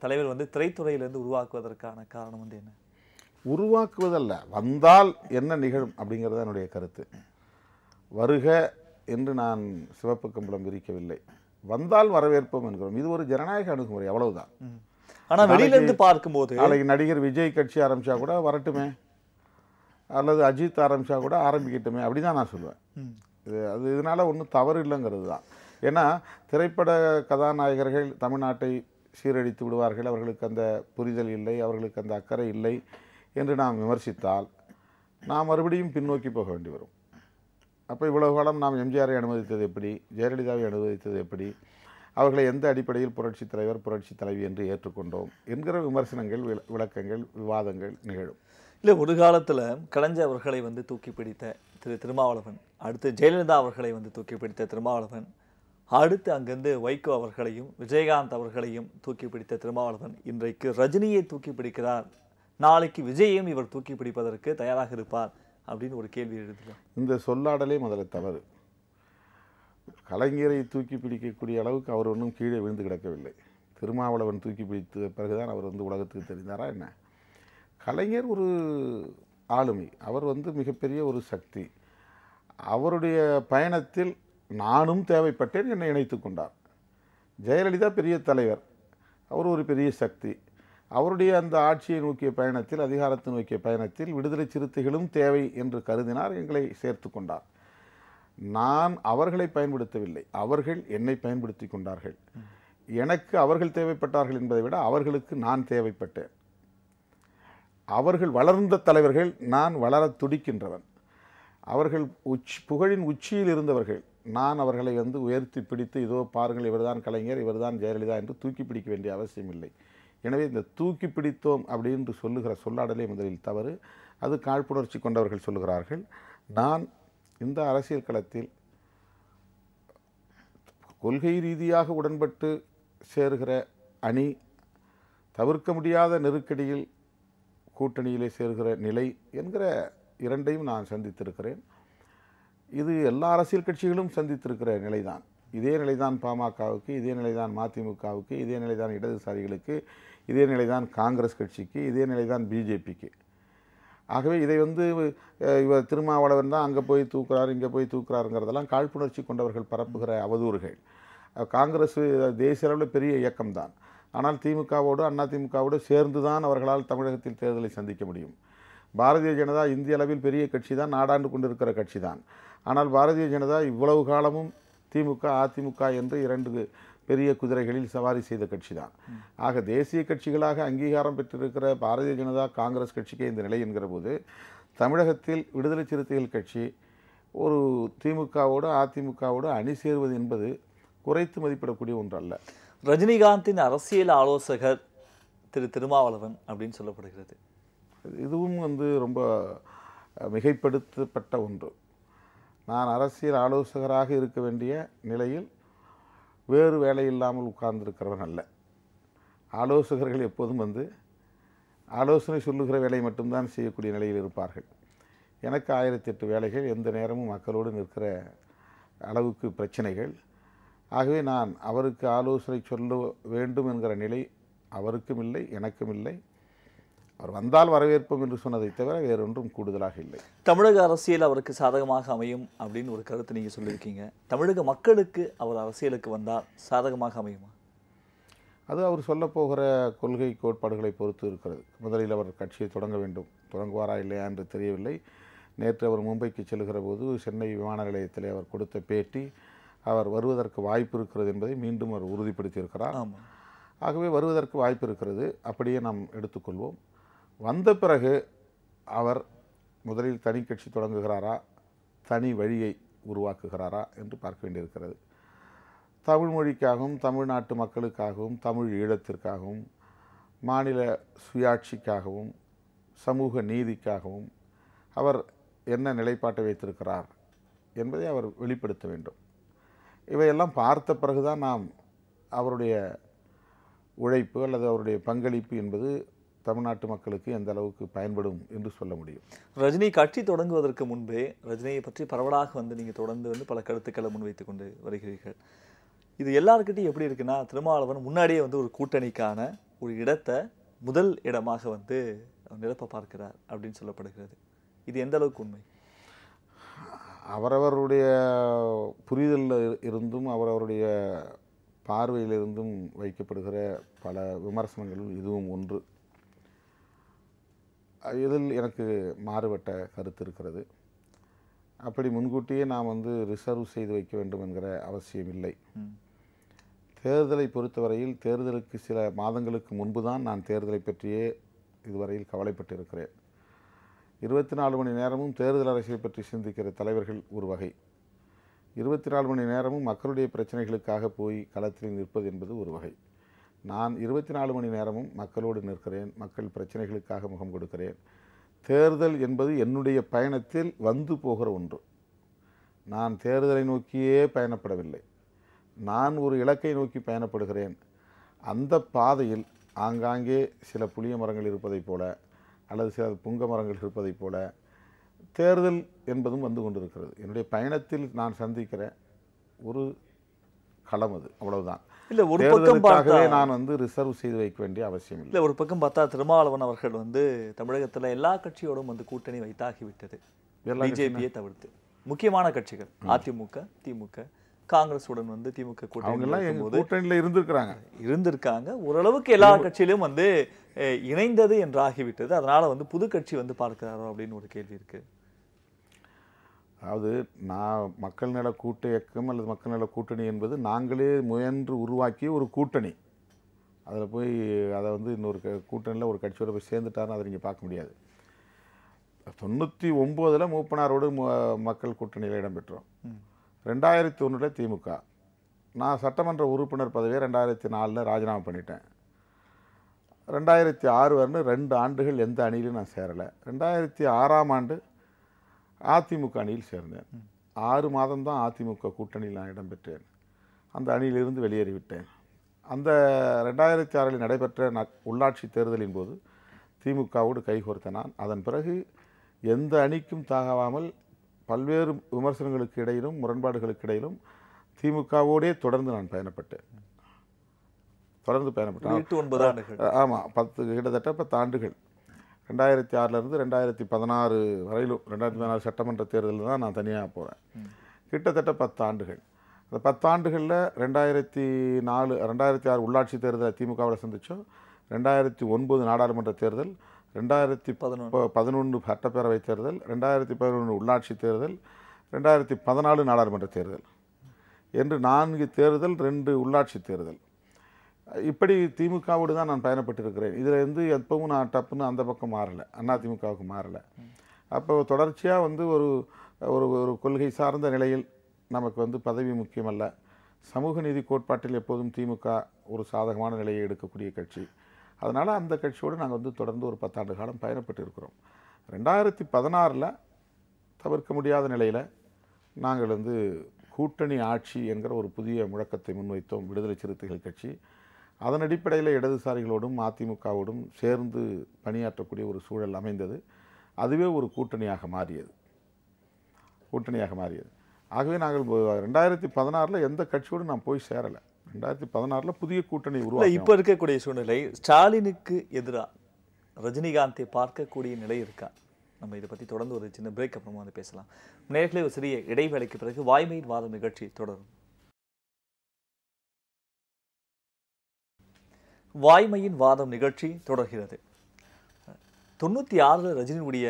தலைவர் வந்து திரைத்துறையிலிருந்து உருவாக்குவதற்கான காரணம் வந்து என்ன? உருவாக்குவதல்ல, வந்தால் என்ன நிகழும் அப்படிங்கிறது என்னுடைய கருத்து. வருக என்று நான் சிவப்பு கம்பளம் விரிக்கவில்லை, வந்தால் வரவேற்போம் என்கிறோம். இது ஒரு ஜனநாயக அணுகுமுறை, அவ்வளவுதான். ஆனால் வெளியிலிருந்து பார்க்கும்போது நாளைக்கு நடிகர் விஜய் கட்சி ஆரம்பிச்சா கூட வரட்டுமே, அல்லது அஜித் ஆரம்பிச்சா கூட ஆரம்பிக்கட்டுமே, அப்படிதான் நான் சொல்லுவேன். அது இதனால ஒன்றும் தவறு இல்லைங்கிறது தான். ஏன்னா திரைப்பட கதாநாயகர்கள் தமிழ்நாட்டை சீரழித்து விடுவார்கள், அவர்களுக்கு அந்த புரிதல் இல்லை, அவர்களுக்கு அந்த அக்கறை இல்லை என்று நாம் விமர்சித்தால் நாம் மறுபடியும் பின்னோக்கி போக வேண்டி வரும். அப்போ இவ்வளவு காலம் நாம் எம்ஜிஆரை அனுமதித்தது எப்படி, ஜெயலலிதாவை அனுமதித்தது எப்படி, அவர்களை எந்த அடிப்படையில் புரட்சித் தலைவர் புரட்சி தலைவி என்று ஏற்றுக்கொண்டோம் என்கிற விமர்சனங்கள், விளக்கங்கள், விவாதங்கள் நிகழும். இல்லை, ஒரு காலத்தில் கலைஞர் அவர்களை வந்து தூக்கி பிடித்த திருமாவளவன், அடுத்து ஜெயலலிதா அவர்களை வந்து தூக்கி பிடித்த திருமாவளவன், அடுத்து அங்கிருந்து வைகோ அவர்களையும் விஜயகாந்த் அவர்களையும் தூக்கி பிடித்த திருமாவளவன் இன்றைக்கு ரஜினியை தூக்கி பிடிக்கிறார், நாளைக்கு விஜயையும் இவர் தூக்கி பிடிப்பதற்கு தயாராக இருப்பார் அப்படின்னு ஒரு கேள்வி எழுதுகிறார். இந்த சொல்லாடலே முதல்ல தவறு. கலைஞரை தூக்கி பிடிக்கக்கூடிய அளவுக்கு அவர் ஒன்றும் கீழே விழுந்து கிடக்கவில்லை. திருமாவளவன் தூக்கி பிடித்த பிறகுதான் அவர் வந்து உலகத்துக்கு தெரிந்தாரா என்ன? கலைஞர் ஒரு ஆளுமை, அவர் வந்து மிகப்பெரிய ஒரு சக்தி. அவருடைய பயணத்தில் நானும் தேவைப்பட்டேன், என்னை இணைத்து கொண்டார். ஜெயலலிதா பெரிய தலைவர், அவர் ஒரு பெரிய சக்தி. அவருடைய அந்த ஆட்சியை நோக்கிய பயணத்தில், அதிகாரத்தை நோக்கிய பயணத்தில் விடுதலை சிறுத்தைகளும் தேவை என்று கருதினார், எங்களை சேர்த்து கொண்டார். நான் அவர்களை பயன்படுத்தவில்லை, அவர்கள் என்னை பயன்படுத்தி கொண்டார்கள். எனக்கு அவர்கள் தேவைப்பட்டார்கள் என்பதை விட அவர்களுக்கு நான் தேவைப்பட்டேன். அவர்கள் வளர்ந்த தலைவர்கள், நான் வளர துடிக்கின்றவன். அவர்கள் புகழின் உச்சியில் இருந்தவர்கள், நான் அவர்களை வந்து உயர்த்தி பிடித்து இதோ பாருங்கள் இவர்தான் கலைஞர், இவர்தான் ஜெயலலிதா என்று தூக்கி பிடிக்க வேண்டிய அவசியம் இல்லை. எனவே இந்த தூக்கி பிடித்தோம் அப்படின்னு சொல்லுகிற சொல்லாடலே முதலில் தவறு. அது காழ்ப்புணர்ச்சி கொண்டவர்கள் சொல்லுகிறார்கள். நான் இந்த அரசியல் களத்தில் கொள்கை ரீதியாக உடன்பட்டு சேருகிற அணி, தவிர்க்க முடியாத நெருக்கடியில் கூட்டணியிலே சேர்கிற நிலை என்கிற இரண்டையும் நான் சந்தித்திருக்கிறேன். இது எல்லா அரசியல் கட்சிகளும் சந்தித்திருக்கிற நிலைதான். இதே நிலைதான் பாமகவுக்கு, இதே நிலைதான் மதிமுகவுக்கு, இதே நிலைதான் இடதுசாரிகளுக்கு, இதே நிலைதான் காங்கிரஸ் கட்சிக்கு, இதே நிலைதான் பிஜேபிக்கு. ஆகவே இதை வந்து இவர் திருமாவளவன் தான் அங்கே போய் தூக்குறாரு, இங்கே போய் தூக்குறாருங்கிறதெல்லாம் காழ்ப்புணர்ச்சி கொண்டவர்கள் பரப்புகிற அவதூறுகள். காங்கிரஸ் தேசிய அளவில் பெரிய இயக்கம்தான். ஆனால் திமுகவோடு அதிமுகவோடு சேர்ந்து தான் அவர்களால் தமிழகத்தில் தேர்தலை சந்திக்க முடியும். பாரதிய ஜனதா இந்திய அளவில் பெரிய கட்சி தான், நாடாண்டு கொண்டிருக்கிற கட்சி தான். ஆனால் பாரதிய ஜனதா இவ்வளவு காலமும் திமுக அதிமுக என்று இரண்டு பெரிய குதிரைகளில் சவாரி செய்த கட்சி தான். ஆக தேசிய கட்சிகளாக அங்கீகாரம் பெற்றிருக்கிற பாரதிய ஜனதா காங்கிரஸ் கட்சிக்கே இந்த நிலை என்கிற போது, தமிழகத்தில் விடுதலை சிறுத்தைகள் கட்சி ஒரு திமுகவோடு அதிமுகவோடு அணி சேருவது என்பது குறைத்து மதிப்பிடக்கூடிய ஒன்று அல்ல. ரஜினிகாந்தின் அரசியல் ஆலோசகர் திருமாவளவன் அப்படின்னு சொல்லப்படுகிறது. இதுவும் வந்து ரொம்ப மிகைப்படுத்தப்பட்ட ஒன்று. நான் அரசியல் ஆலோசகராக இருக்க வேண்டிய நிலையில் வேறு வேலை இல்லாமல் உட்கார்ந்திருக்கிறவன் அல்ல. ஆலோசகர்கள் எப்போதும் வந்து ஆலோசனை சொல்லுகிற வேலை மட்டும்தான் செய்யக்கூடிய நிலையில் இருப்பார்கள். எனக்கு 1008 வேலைகள், எந்த நேரமும் மக்களோடு நிற்கிற அளவுக்கு பிரச்சனைகள். ஆகவே நான் அவருக்கு ஆலோசனை சொல்ல வேண்டும் என்கிற நிலை அவருக்கும் இல்லை, எனக்கும் இல்லை. அவர் வந்தால் வரவேற்போம் என்று சொன்னதை தவிர வேறொன்றும் கூடுதலாக இல்லை. தமிழக அரசியல் அவருக்கு சாதகமாக அமையும் அப்படின்னு ஒரு கருத்து நீங்கள் சொல்லியிருக்கீங்க. தமிழக மக்களுக்கு அவர் அரசியலுக்கு வந்தால் சாதகமாக அமையுமா? அது அவர் சொல்லப்போகிற கொள்கை கோட்பாடுகளை பொறுத்து இருக்கிறது. முதலில் அவர் கட்சியை தொடங்க வேண்டும், தொடங்குவாரா இல்லையா என்று தெரியவில்லை. நேற்று அவர் மும்பைக்கு செல்கிற போது சென்னை விமான நிலையத்தில் அவர் கொடுத்த பேட்டி, அவர் வருவதற்கு வாய்ப்பு இருக்கிறது என்பதை மீண்டும் அவர் உறுதிப்படுத்தியிருக்கிறார். ஆகவே வருவதற்கு வாய்ப்பு இருக்கிறது, அப்படியே நாம் எடுத்துக்கொள்வோம். வந்த பிறகு அவர் முதலில் தனி கட்சி தொடங்குகிறாரா, தனி வழியை உருவாக்குகிறாரா என்று பார்க்க வேண்டியிருக்கிறது. தமிழ் மொழிக்காகவும் தமிழ்நாட்டு மக்களுக்காகவும் தமிழ் ஈழத்திற்காகவும் மாநில சுயாட்சிக்காகவும் சமூக நீதிக்காகவும் அவர் என்ன நிலைப்பாட்டை வைத்திருக்கிறார் என்பதை அவர் வெளிப்படுத்த வேண்டும். இவையெல்லாம் பார்த்த பிறகுதான் நாம் அவருடைய உழைப்பு அல்லது அவருடைய பங்களிப்பு என்பது தமிழ்நாட்டு மக்களுக்கு எந்த அளவுக்கு பயன்படும் என்று சொல்ல முடியும். ரஜினி கட்சி தொடங்குவதற்கு முன்பே ரஜினியை பற்றி பரவலாக வந்து நீங்கள் தொடர்ந்து பல கருத்துக்களை முன்வைத்து கொண்டு வருகிறீர்கள். இது எல்லாருக்கிட்டையும் எப்படி இருக்குன்னா, திருமாவளவன் முன்னாடியே வந்து ஒரு கூட்டணிக்கான ஒரு இடத்தை முதல் இடமாக வந்து நிரப்ப பார்க்கிறார் அப்படின்னு சொல்லப்படுகிறது. இது எந்த அளவுக்கு உண்மை? அவரவருடைய புரிதலில் இருந்தும் அவரவருடைய பார்வையிலிருந்தும் வைக்கப்படுகிற பல விமர்சனங்களும் இதுவும் ஒன்று. இதில் எனக்கு மாறுபட்ட கருத்து இருக்கிறது. அப்படி முன்கூட்டியே நாம் வந்து ரிசர்வ் செய்து வைக்க வேண்டும் என்கிற அவசியம் இல்லை. தேர்தலை பொறுத்தவரையில் தேர்தலுக்கு சில மாதங்களுக்கு முன்பு தான் நான் தேர்தலை பற்றியே இதுவரையில் கவலைப்பட்டிருக்கிறேன். 24 மணி நேரமும் தேர்தல் அரசியலை பற்றி சிந்திக்கிற தலைவர்கள் ஒரு வகை. 24 மணி நேரமும் மக்களுடைய பிரச்சனைகளுக்காக போய் களத்தில் நிற்பது என்பது ஒரு வகை. நான் 24 மணி நேரமும் மக்களோடு நிற்கிறேன், மக்கள் பிரச்சனைகளுக்காக முகம் கொடுக்கிறேன். தேர்தல் என்பது என்னுடைய பயணத்தில் வந்து போகிற ஒன்று. நான் தேர்தலை நோக்கியே பயணப்படவில்லை. நான் ஒரு இலக்கை நோக்கி பயணப்படுகிறேன். அந்த பாதையில் ஆங்காங்கே சில புளிய மரங்கள் இருப்பதைப் போல அல்லது சில புங்க மரங்கள் இருப்பதைப் போல தேர்தல் என்பதும் வந்து கொண்டிருக்கிறது. என்னுடைய பயணத்தில் நான் சந்திக்கிற ஒரு களம் அது, அவ்வளவுதான். இல்ல ஒரு பக்கம் தேர்தலுக்காகவே நான் வந்து ரிசர்வ் செய்து வைக்க வேண்டிய அவசியம் இல்லை. இல்ல ஒரு பக்கம் பார்த்தா திருமாவளவன் அவர்கள் வந்து தமிழகத்துல எல்லா கட்சியோடும் வந்து கூட்டணி வைத்தாகிவிட்டது, பிஜேபியை தவிர்த்து முக்கியமான கட்சிகள் அதிமுக, திமுக, காங்கிரஸுடன் வந்து திமுக கூட்டணியில இருந்திருக்காங்க. ஓரளவுக்கு எல்லா கட்சியிலும் வந்து இணைந்தது என்று ஆகிவிட்டது. அதனால வந்து புது கட்சி வந்து பார்க்கிறாரோ அப்படின்னு ஒரு கேள்வி இருக்கு. அதாவது நான் மக்கள் நல கூட்டு இயக்கம் அல்லது மக்கள் நல கூட்டணி என்பது நாங்களே முயன்று உருவாக்கிய ஒரு கூட்டணி. அதில் போய் அதை வந்து இன்னொரு கூட்டணியில் ஒரு கட்சியோட போய் சேர்ந்துட்டாருன்னு அதை நீங்கள் பார்க்க முடியாது. 99 மூப்பனாரோடு மக்கள் கூட்டணியில் இடம்பெற்றோம். 2001 திமுக. நான் சட்டமன்ற உறுப்பினர் பதவியை 2004 ராஜினாமா பண்ணிட்டேன். 2006 வரணும் 2 ஆண்டுகள் எந்த அணியிலும் நான் சேரலை. 2006ஆம் ஆண்டு அதிமுக அணியில் சேர்ந்தேன். 6 மாதம்தான் அதிமுக கூட்டணியில் நான் இடம்பெற்றேன். அந்த அணியிலிருந்து வெளியேறிவிட்டேன். அந்த 2006 நடைபெற்ற உள்ளாட்சி தேர்தலின் போது திமுகவோடு கைகோர்த்த நான் அதன் பிறகு எந்த அணிக்கும் தாகாமல் பல்வேறு விமர்சனங்களுக்கு இடையிலும் முரண்பாடுகளுக்கு இடையிலும் திமுகவோடே தொடர்ந்து நான் பயணப்பட்டேன். ஆமாம், கிட்டத்தட்ட 10 ஆண்டுகள். 2006 2016 வரையிலும் 2016 சட்டமன்ற தேர்தலில் தான் நான் தனியாக போகிறேன். கிட்டத்தட்ட 10 ஆண்டுகள். அந்த 10 ஆண்டுகளில் 2006 உள்ளாட்சி தேர்தலை திமுகவில் சந்தித்தோம். 2009 நாடாளுமன்ற தேர்தல், 2011 சட்டப்பேரவை தேர்தல், 2011 உள்ளாட்சி தேர்தல், 2014 நாடாளுமன்ற தேர்தல் என்று 4 தேர்தல், 2 உள்ளாட்சி தேர்தல். இப்படி திமுகவோடு தான் நான் பயணப்பட்டிருக்கிறேன். இதில் இருந்து எப்பவும் நான் டப்புன்னு அந்த பக்கம் மாறலை, அதிமுகவுக்கு மாறலை. அப்போ தொடர்ச்சியாக வந்து ஒரு ஒரு கொள்கை சார்ந்த நிலையில் நமக்கு வந்து பதவி முக்கியமல்ல, சமூக நீதி கோட்பாட்டில் எப்போதும் திமுக ஒரு சாதகமான நிலையை எடுக்கக்கூடிய கட்சி. அதனால் அந்த கட்சியோடு நாங்கள் வந்து தொடர்ந்து ஒரு 10 ஆண்டு காலம் பயணப்பட்டு இருக்கிறோம். 2016 தவிர்க்க முடியாத நிலையில் நாங்கள் வந்து கூட்டணி ஆட்சி என்கிற ஒரு புதிய முழக்கத்தை முன்வைத்தோம், விடுதலை சிறுத்தைகள் கட்சி. அதன் அடிப்படையில் இடதுசாரிகளோடும் அதிமுகவோடும் சேர்ந்து பணியாற்றக்கூடிய ஒரு சூழல் அமைந்தது. அதுவே ஒரு கூட்டணியாக மாறியது. ஆகவே நாங்கள் 2016 எந்த கட்சியோடு நான் போய் சேரலை. 2016 புதிய கூட்டணி உருவாக்கி இப்போ இருக்கக்கூடிய சூழ்நிலை ஸ்டாலினுக்கு எதிராக ரஜினிகாந்தை பார்க்கக்கூடிய நிலை இருக்கா? நம்ம இதை பற்றி தொடர்ந்து ஒரு சின்ன பிரேக் அப்புறமா வந்து பேசலாம். நேர்களே, ஒரு சிறிய இடைவேளைக்கு பிறகு வாய்மையின் வாதம் நிகழ்ச்சி தொடரும். வாய்மையின் வாதம் நிகழ்ச்சி தொடர்கிறது. 96 ரஜினியுடைய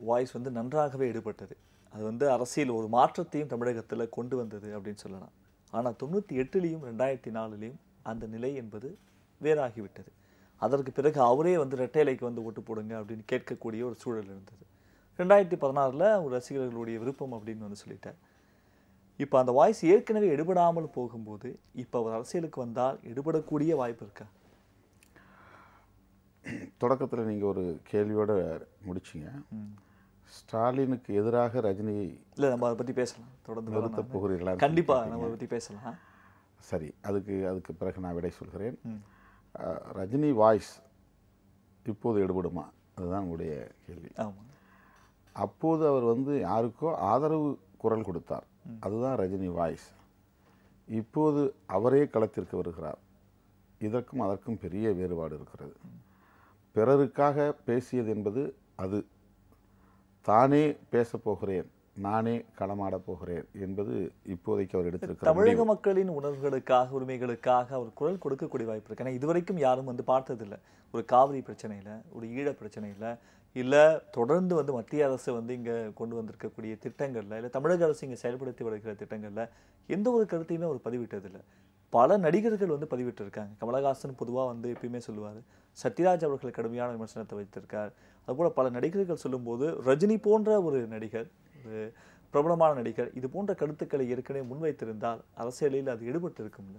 வாய்ஸ் வந்து நன்றாகவே ஈடுபட்டது. அது வந்து அரசியல் ஒரு மாற்றத்தையும் தமிழகத்தில் கொண்டு வந்தது அப்படின்னு சொல்லலாம். ஆனால் 98 2004 அந்த நிலை என்பது வேறாகிவிட்டது. அதற்கு பிறகு அவரே வந்து ரெட்டைலைக்கு வந்து ஓட்டு போடுங்க அப்படின்னு கேட்கக்கூடிய ஒரு சூழல் இருந்தது. 2016 ஒரு ரசிகர்களுடைய விருப்பம் அப்படின்னு வந்து சொல்லிட்டார். இப்போ அந்த வாய்ஸ் ஏற்கனவே எடுபடாமல் போகும்போது இப்போ அவர் அரசியலுக்கு வந்தால் எடுபடக்கூடிய வாய்ப்பு இருக்கா? தொடக்கத்தில் நீங்கள் ஒரு கேள்வியோடு முடிச்சிங்க. ஸ்டாலினுக்கு எதிராக ரஜினியை இல்லை, நம்ம அதை பற்றி பேசலாம், தொடர்ந்து நிறுத்த போகிறீர்களா? கண்டிப்பாக நம்ம அதை பற்றி பேசலாம். சரி, அதுக்கு பிறகு நான் விடை சொல்கிறேன். ரஜினி வாய்ஸ் இப்போது எடுபடுமா, அதுதான் உங்களுடைய கேள்வி. ஆமாம். அப்போது அவர் வந்து யாருக்கோ ஆதரவு குரல் கொடுத்தார், அதுதான் ரஜினி வாய்ஸ். இப்போது அவரே களத்திற்கு வருகிறார். இதற்கும் அதற்கும் பெரிய வேறுபாடு இருக்கிறது. பிறருக்காக பேசியது என்பது அது, தானே பேசப் போகிறேன், நானே களமாடப் போகிறேன் என்பது இப்போதைக்கு அவர் எடுத்திருக்கிறார். தமிழக மக்களின் உணர்வுகளுக்காக, உரிமைகளுக்காக அவர் குரல் கொடுக்கக்கூடிய வாய்ப்பு இருக்கு. ஏன்னா இதுவரைக்கும் யாரும் வந்து பார்த்ததில்லை. ஒரு காவிரி பிரச்சனையில், ஒரு ஈழ பிரச்சனையில், இல்லை தொடர்ந்து வந்து மத்திய அரசு வந்து இங்கே கொண்டு வந்திருக்கக்கூடிய திட்டங்களில், இல்லை தமிழக அரசு இங்கே செயல்படுத்தி வருகிற திட்டங்களில் எந்த ஒரு கருத்தையுமே அவர் பதிவிட்டதில்லை. பல நடிகர்கள் வந்து பதிவிட்டிருக்காங்க. கமலஹாசன் பொதுவா வந்து எப்பயுமே சொல்லுவார், சத்யராஜ் அவர்கள் கடுமையான விமர்சனத்தை வைத்திருக்கார். அதுபோல பல நடிகர்கள் சொல்லும்போது ரஜினி போன்ற ஒரு நடிகர், ஒரு பிரபலமான நடிகர் இது போன்ற கருத்துக்களை ஏற்கனவே முன்வைத்திருந்தால் அரசியலில் அது ஈடுபட்டு இருக்கும்ல.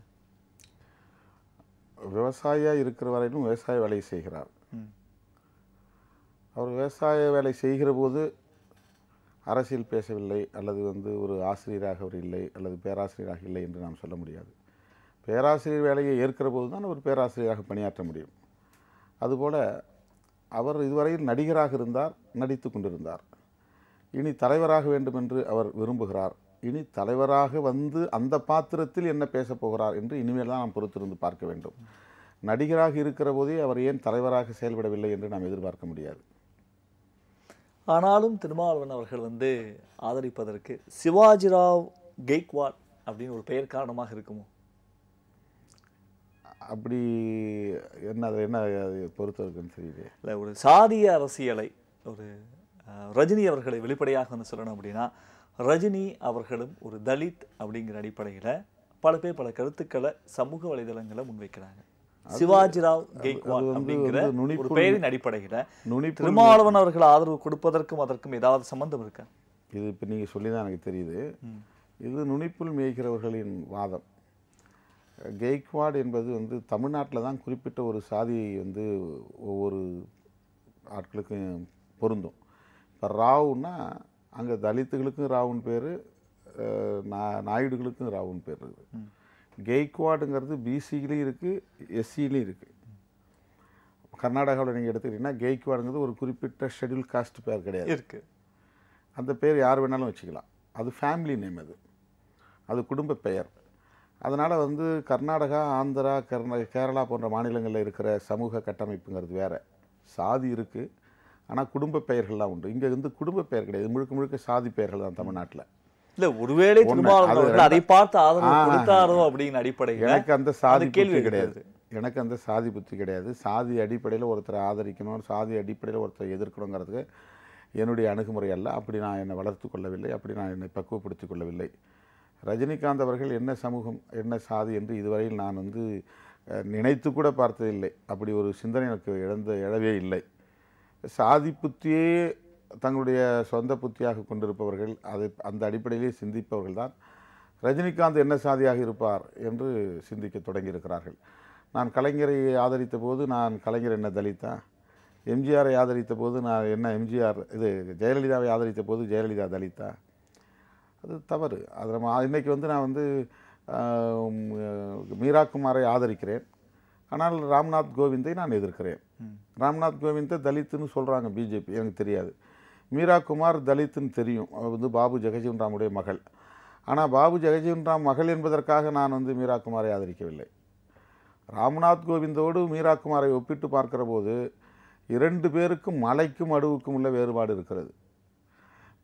விவசாயியா இருக்கிற வரையிலும் விவசாய வேலையை செய்கிறார். அவர் விவசாய வேலை செய்கிற போது அரசியல் பேசவில்லை, அல்லது வந்து ஒரு ஆசிரியராக அவர் இல்லை, அல்லது பேராசிரியராக இல்லை என்று நாம் சொல்ல முடியாது. பேராசிரியர் வேலையை ஏற்கிற போது தான் ஒரு பேராசிரியராக பணியாற்ற முடியும். அதுபோல் அவர் இதுவரையில் நடிகராக இருந்தார், நடித்து கொண்டிருந்தார். இனி தலைவராக வேண்டும் என்று அவர் விரும்புகிறார். இனி தலைவராக வந்து அந்த பாத்திரத்தில் என்ன பேசப் போகிறார் என்று இனிமேல் தான் நாம் பொறுத்திருந்து பார்க்க வேண்டும். நடிகராக இருக்கிற போதே அவர் ஏன் தலைவராக செயல்படவில்லை என்று நாம் எதிர்பார்க்க முடியாது. ஆனாலும் திருமாவளவன் அவர்கள் வந்து ஆதரிப்பதற்கு சிவாஜிராவ் கெய்க்வாட் அப்படின்னு ஒரு பெயர் காரணமாக இருக்குமோ? அப்படி என்ன அது என்ன பொறுத்த இருக்குன்னு தெரியல. இல்லை, ஒரு சாதிய அரசியலை ஒரு ரஜினி அவர்களை வெளிப்படையாக வந்து சொல்லணும் அப்படின்னா, ரஜினி அவர்களும் ஒரு தலித் அப்படிங்கிற அடிப்படையில் பல பேர் பல கருத்துக்களை சமூக வலைதளங்களை முன்வைக்கிறாங்க. சிவாஜிராவ் கெய்க்வாட் அப்படிங்கிற ஒரு பெயரின் அடிப்படையில் திருமாவளவன் அவர்கள் ஆதரவு கொடுப்பதற்கும் அதற்கும் ஏதாவது சம்பந்தம் இருக்கா? இது இப்போ நீங்கள் சொல்லி தான் எனக்கு தெரியுது. இது நுனிப்புல் மேய்கிறவர்களின் வாதம். கெய்க்வாட் என்பது வந்து தமிழ்நாட்டில் தான் குறிப்பிட்ட ஒரு சாதியை வந்து ஒவ்வொரு ஆட்களுக்கும் பொருந்தும். இப்போ ராவுன்னா அங்கே தலித்துகளுக்கும் ராவுன்னு பேர், நாயுடுகளுக்கும் ராவுன்னு பேர் இருக்குது. கெய்க்வாடுங்கிறது பிசிலையும் இருக்குது, எஸ்சிலையும் இருக்குது. கர்நாடகாவில் நீங்கள் எடுத்துக்கிட்டிங்கன்னா கெய்க்வாடுங்கிறது ஒரு குறிப்பிட்ட ஷெட்யூல் காஸ்ட் பேர் கிடையாது, இருக்குது. அந்த பேர் யார் வேணாலும் வச்சுக்கலாம். அது ஃபேமிலி நேம், அது குடும்ப பெயர். அதனால் வந்து கர்நாடகா, ஆந்திரா, கேரளா போன்ற மாநிலங்களில் இருக்கிற சமூக கட்டமைப்புங்கிறது வேறு. சாதி இருக்குது, ஆனால் குடும்ப பெயர்கள்லாம் உண்டு. இங்கே வந்து குடும்ப பெயர் கிடையாது, முழுக்க முழுக்க சாதி பெயர்கள் தான் தமிழ்நாட்டில். இல்லை, ஒருவேளை அதை பார்த்து ஆதரவு கொடுத்தாரோ அப்படின்னு அடிப்படையில் எனக்கு அந்த சாதி கேள்வி கிடையாது. எனக்கு அந்த சாதி புத்தி கிடையாது. சாதி அடிப்படையில் ஒருத்தரை ஆதரிக்கணும், சாதி அடிப்படையில் ஒருத்தரை எதிர்க்கணுங்கிறதுக்கு என்னுடைய அணுகுமுறை அல்ல. அப்படி நான் என்னை வளர்த்து கொள்ளவில்லை, அப்படி நான் என்னை பக்குவப்படுத்தி கொள்ளவில்லை. ரஜினிகாந்த் அவர்கள் என்ன சமூகம், என்ன சாதி என்று இதுவரையில் நான் வந்து நினைத்து கூட பார்த்ததில்லை. அப்படி ஒரு சிந்தனை எனக்கு எழவே இல்லை. சாதி புத்தியே தங்களுடைய சொந்த புத்தியாக கொண்டிருப்பவர்கள், அந்த அடிப்படையிலே சிந்திப்பவர்கள் தான் ரஜினிகாந்த் என்ன சாதியாக இருப்பார் என்று சிந்திக்க தொடங்கியிருக்கிறார்கள். நான் கலைஞரை ஆதரித்த போது நான் கலைஞர் என்ன தலித்தா, எம்ஜிஆரை ஆதரித்த போது நான் என்ன எம்ஜிஆர், ஜெயலலிதாவை ஆதரித்த போது ஜெயலலிதா தலித்தா? அது தவறு. அது இன்றைக்கி வந்து நான் வந்து மீரா குமாரை ஆதரிக்கிறேன், ஆனால் ராம்நாத் கோவிந்தை நான் எதிர்க்கிறேன். ராம்நாத் கோவிந்தை தலித்துன்னு சொல்கிறாங்க பிஜேபி, எனக்கு தெரியாது. மீரா குமார் தலித்துன்னு தெரியும், அவர் வந்து பாபு ஜெகஜீவன் ராமுடைய மகள். ஆனால் பாபு ஜெகஜீவன் ராம் மகள் என்பதற்காக நான் வந்து மீரா குமாரை ஆதரிக்கவில்லை. ராம்நாத் கோவிந்தோடு மீரா குமாரை ஒப்பிட்டு பார்க்கிற போது 2 பேருக்கும் மலைக்கும் அடுவுக்கும் உள்ள வேறுபாடு இருக்கிறது.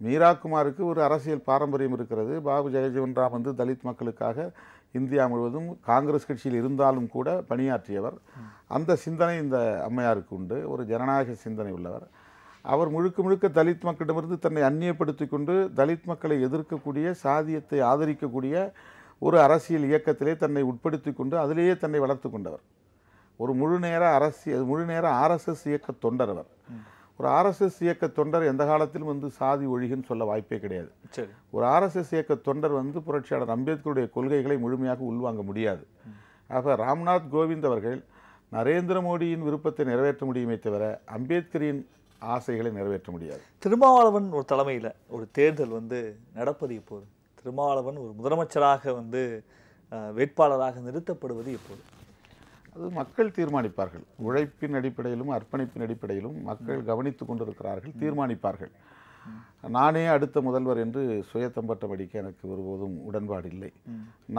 மீரா குமாருக்கு ஒரு அரசியல் பாரம்பரியம் இருக்கிறது. பாபு ஜெகஜீவன் ராம் வந்து தலித் மக்களுக்காக இந்தியா முழுவதும் காங்கிரஸ் கட்சியில் இருந்தாலும் கூட பணியாற்றியவர். அந்த சிந்தனை இந்த அம்மையாருக்கு உண்டு, ஒரு ஜனநாயக சிந்தனை உள்ளவர். அவர் முழுக்க முழுக்க தலித் மக்களிடமிருந்து தன்னை அந்நியப்படுத்தி கொண்டு தலித் மக்களை எதிர்க்கக்கூடிய, சாதியத்தை ஆதரிக்கக்கூடிய ஒரு அரசியல் இயக்கத்திலே தன்னை உட்படுத்தி கொண்டு அதிலேயே தன்னை வளர்த்து கொண்டவர். ஒரு முழு நேர ஆர்எஸ்எஸ் இயக்க தொண்டர் அவர். ஒரு ஆர்எஸ்எஸ் இயக்க தொண்டர் எந்த காலத்திலும் வந்து சாதி ஒழிகன்னு சொல்ல வாய்ப்பே கிடையாது. ஒரு ஆர்எஸ்எஸ் இயக்க தொண்டர் வந்து புரட்சியாளர் அம்பேத்கருடைய கொள்கைகளை முழுமையாக உள்வாங்க முடியாது. ஆக ராம்நாத் கோவிந்த் அவர்கள் நரேந்திர மோடியின் விருப்பத்தை நிறைவேற்ற முடியுமே தவிர அம்பேத்கரின் ஆசைகளை நிறைவேற்ற முடியாது. திருமாவளவன் ஒரு தலைமையில் ஒரு தேர்தல் வந்து நடப்பது இப்போது, திருமாவளவன் ஒரு முதலமைச்சராக வந்து வேட்பாளராக நிறுத்தப்படுவது எப்போது? அது மக்கள் தீர்மானிப்பார்கள். உழைப்பின் அடிப்படையிலும் அர்ப்பணிப்பின் அடிப்படையிலும் மக்கள் கவனித்து கொண்டிருக்கிறார்கள், தீர்மானிப்பார்கள். நானே அடுத்த முதல்வர் என்று சுயத்தம்பட்டம் அடிக்க எனக்கு ஒருபோதும் உடன்பாடு இல்லை.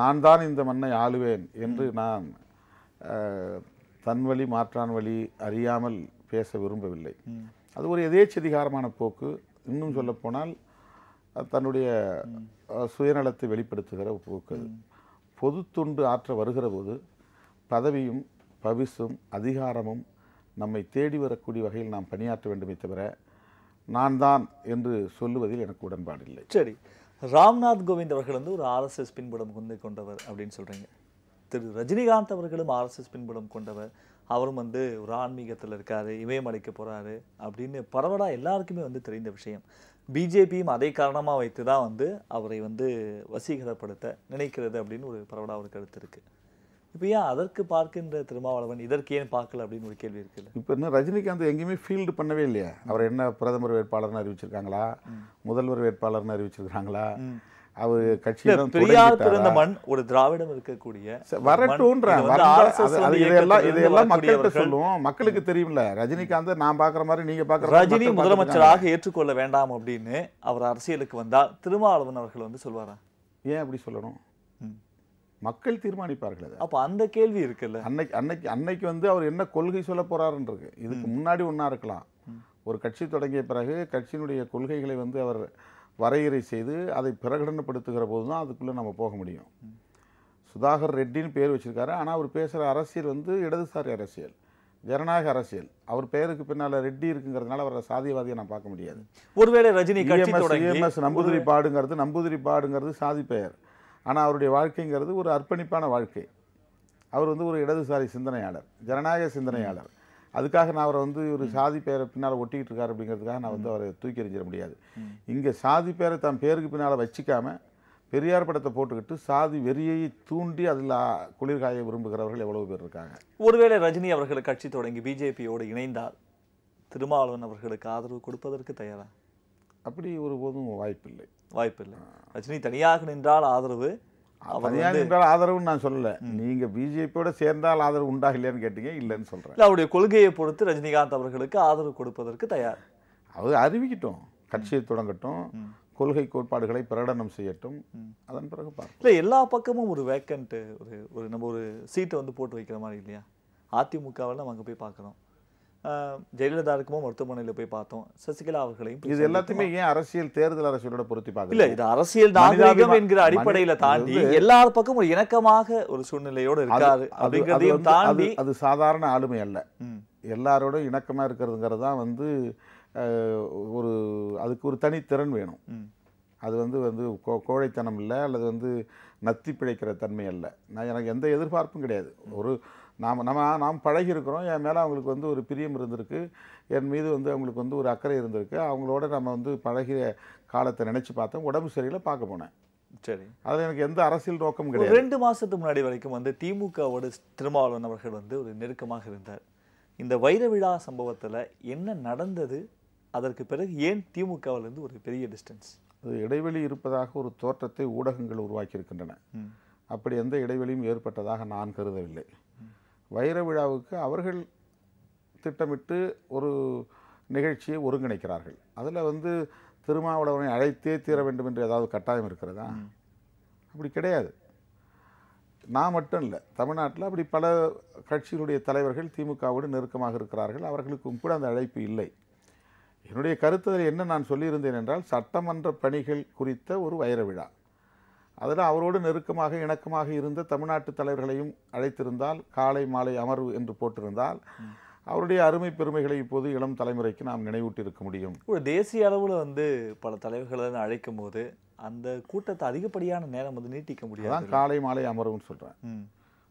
நான் தான் இந்த மண்ணை ஆளுவேன் என்று நான் தன் வழி மாற்றான் வழி அறியாமல் பேச விரும்பவில்லை. அது ஒரு எதேச்சதிகாரமான போக்கு. இன்னும் சொல்லப்போனால் தன்னுடைய சுயநலத்தை வெளிப்படுத்துகிற போக்கு. பொது தொண்டு ஆற்ற வருகிற போது பதவியும் பவிசும் அதிகாரமும் நம்மை தேடி வரக்கூடிய வகையில் நாம் பணியாற்ற வேண்டுமே தவிர நான் தான் என்று சொல்லுவதில் எனக்கு உடன்பாடு இல்லை. சரி, ராம்நாத் கோவிந்த் அவர்கள் வந்து ஒரு ஆர்எஸ்எஸ் பின்புலம் கொண்டவர் அப்படின்னு சொல்கிறீங்க. திரு ரஜினிகாந்த் அவர்களும் ஆர்எஸ்எஸ் பின்புலம் கொண்டவர், அவரும் வந்து ஒரு ஆன்மீகத்தில் இருக்காரு, இமயமலைக்கு போறாரு அப்படின்னு பரவலாக எல்லாருக்குமே வந்து தெரிந்த விஷயம். பிஜேபியும் அதை காரணமாக வைத்து தான் வந்து அவரை வந்து வசீகரப்படுத்த நினைக்கிறது அப்படின்னு ஒரு பரவலாக ஒரு கருத்து இருக்கு. இப்போ ஏன் அதற்கு பார்க்கின்ற திருமாவளவன் இதற்கு ஏன் பார்க்கல அப்படின்னு ஒரு கேள்வி இருக்குல்ல. இப்போ இன்னும் ரஜினிகாந்த் எங்கேயுமே ஃபீல்டு பண்ணவே இல்லையா? அவர் என்ன பிரதமர் வேட்பாளர்னு அறிவிச்சிருக்காங்களா, முதல்வர் வேட்பாளர்னு அறிவிச்சிருக்காங்களா? அவர் கட்சியில பெரியார் பிறந்த மண் ஒரு திராவிடம் இருக்கக்கூடிய இதெல்லாம் மக்கள்கிட்ட சொல்லுவோம், மக்களுக்கு தெரியும்ல. ரஜினிகாந்த் நான் பாக்குற மாதிரி நீங்க பாக்குற ரஜினி முதலமைச்சராக ஏற்றுக்கொள்ள வேண்டாம் அப்படின்னு அவர் அரசியலுக்கு வந்தால் திருமாவளவன் அவர்கள் வந்து சொல்வாரா? ஏன் அப்படி சொல்லணும்? மக்கள் தீர்மானிப்பார்கள். அப்ப அந்த கேள்வி இருக்குல்ல. அன்னைக்கு வந்து அவர் என்ன கொள்கை சொல்ல போறாருன்னு இருக்கு. இதுக்கு முன்னாடி ஒன்னா இருக்கலாம். ஒரு கட்சி தொடங்கிய பிறகு கட்சியினுடைய கொள்கைகளை வந்து அவர் வரையறை செய்து அதை பிரகடனப்படுத்துகிற போது தான் அதுக்குள்ளே நம்ம போக முடியும். சுதாகர் ரெட்டின்னு பேர் வச்சிருக்காரு, ஆனால் அவர் பேசுகிற அரசியல் வந்து இடதுசாரி அரசியல், ஜனநாயக அரசியல். அவர் பெயருக்கு பின்னால் ரெட்டி இருக்குங்கிறதுனால அவரை சாதியவாதியை நான் பார்க்க முடியாது. ஒருவேளை ரஜினி EMS நம்பூதிரி பாடுங்கிறது சாதி பெயர், ஆனால் அவருடைய வாழ்க்கைங்கிறது ஒரு அர்ப்பணிப்பான வாழ்க்கை. அவர் வந்து ஒரு இடதுசாரி சிந்தனையாளர், ஜனநாயக சிந்தனையாளர். அதுக்காக நான் அவரை வந்து ஒரு சாதி பேரை பின்னால் ஒட்டிக்கிட்டு இருக்காரு அப்படிங்கிறதுக்காக நான் வந்து அவரை தூக்கி எறிஞ்சிட முடியாது. இங்கே சாதி பேரை தன் பேருக்கு பின்னால் வச்சிக்காம பெரியார் படத்தை போட்டுக்கிட்டு சாதி வெறியை தூண்டி அதில் குளிர்காய விரும்புகிறவர்கள் எவ்வளவு பேர் இருக்காங்க. ஒருவேளை ரஜினி அவர்கள் கட்சி தொடங்கி பிஜேபியோடு இணைந்தால் திருமாவளவன் அவர்களுக்கு ஆதரவு கொடுப்பதற்கு தயாரா? அப்படி ஒருபோதும் வாய்ப்பில்லை. ரஜினி தனியாக நின்றால் ஆதரவு, தனியாக நின்றால் ஆதரவுன்னு நான் சொல்லல. நீங்க பிஜேபியோட சேர்ந்தால் ஆதரவு உண்டா இல்லையான்னு கேட்டீங்க, இல்லைன்னு சொல்றேன். அவருடைய கொள்கையை பொறுத்து ரஜினிகாந்த் அவர்களுக்கு ஆதரவு கொடுப்பதற்கு தயார். அவர் அறிவிக்கட்டும், கட்சியை தொடங்கட்டும், கொள்கை கோட்பாடுகளை பிரகடனம் செய்யட்டும், அதன் பிறகு பார்க்கலாம். இல்லை, எல்லா பக்கமும் ஒரு வேக்கண்ட் ஒரு நம்ம ஒரு சீட்டை வந்து போட்டு வைக்கிற மாதிரி இல்லையா? அதிமுகவில் நம்ம அங்கே போய் பார்க்குறோம், ஜெயலலிதா இருக்குமோ மருத்துவமனையில் போய் பார்த்தோம், சசிகலா அவர்களையும். இது எல்லாத்தையுமே ஏன் அரசியல் தேர்தல் அரசியலோட பொருத்தி பார்க்கல? இல்ல, இது அரசியல் நாகரிகம் என்கிற அடிப்படையில தாண்டி எல்லா பக்கம் ஒரு இணக்கமாக ஒரு சூழ்நிலையோடு இருக்காரு அப்படிங்கிறதையும் தாண்டி அது சாதாரண ஆளுமை அல்ல. எல்லாரோட இணக்கமா இருக்கிறதுங்கிறது தான் வந்து ஒரு அதுக்கு ஒரு தனித்திறன் வேணும். அது வந்து வந்து கோழைத்தனம் இல்லை, அல்லது வந்து நத்தி பிழைக்கிற தன்மை அல்ல. எனக்கு எந்த எதிர்பார்ப்பும் கிடையாது. ஒரு நாம் பழகி இருக்கிறோம், என் மேலே அவங்களுக்கு வந்து ஒரு பிரியம் இருந்திருக்கு, என் மீது வந்து அவங்களுக்கு வந்து ஒரு அக்கறை இருந்திருக்கு. அவங்களோட நம்ம வந்து பழகிய காலத்தை நினச்சி பார்த்தோம், உடம்பு சரியில்லை பார்க்க போனேன். சரி, அதில் எனக்கு எந்த அரசியல் நோக்கம் கிடையாது. 2 மாதத்துக்கு முன்னாடி வரைக்கும் வந்து திமுகவோட திருமாவளவன் அவர்கள் வந்து ஒரு நெருக்கமாக இருந்தார். இந்த வைர விழா சம்பவத்தில் என்ன நடந்தது, அதற்கு பிறகு ஏன் திமுகவிலிருந்து ஒரு பெரிய டிஸ்டன்ஸ்? அது இடைவெளி இருப்பதாக ஒரு தோற்றத்தை ஊடகங்கள் உருவாக்கி இருக்கின்றன. அப்படி எந்த இடைவெளியும் ஏற்பட்டதாக நான் கருதவில்லை. வைர விழாவுக்கு அவர்கள் திட்டமிட்டு ஒரு நிகழ்ச்சியை ஒருங்கிணைக்கிறார்கள். அதில் வந்து திருமாவளவனை அழைத்தே தீர வேண்டும் என்று ஏதாவது கட்டாயம் இருக்கிறதா? அப்படி கிடையாது. நான் மட்டும் இல்லை, தமிழ்நாட்டில் அப்படி பல கட்சிகளுடைய தலைவர்கள் திமுகவோடு நெருக்கமாக இருக்கிறார்கள். அவர்களுக்கும் கூட அந்த அழைப்பு இல்லை. என்னுடைய கருத்து என்ன நான் சொல்லியிருந்தேன் என்றால், சட்டமன்ற பணிகள் குறித்த ஒரு வைர விழா, அதில் அவரோடு நெருக்கமாக இணக்கமாக இருந்த தமிழ்நாட்டு தலைவர்களையும் அழைத்திருந்தால், காலை மாலை அமர்வு என்று போட்டிருந்தால், அவருடைய அருமை பெருமைகளை இப்போது இளம் தலைமுறைக்கு நாம் நினைவூட்டி இருக்க முடியும். ஒரு தேசிய அளவில் வந்து பல தலைவர்களை அழைக்கும் போது அந்த கூட்டத்தை அதிகப்படியான நேரம் வந்து நீட்டிக்க முடியாது. அதான் காலை மாலை அமர்வுன்னு சொல்கிறேன்.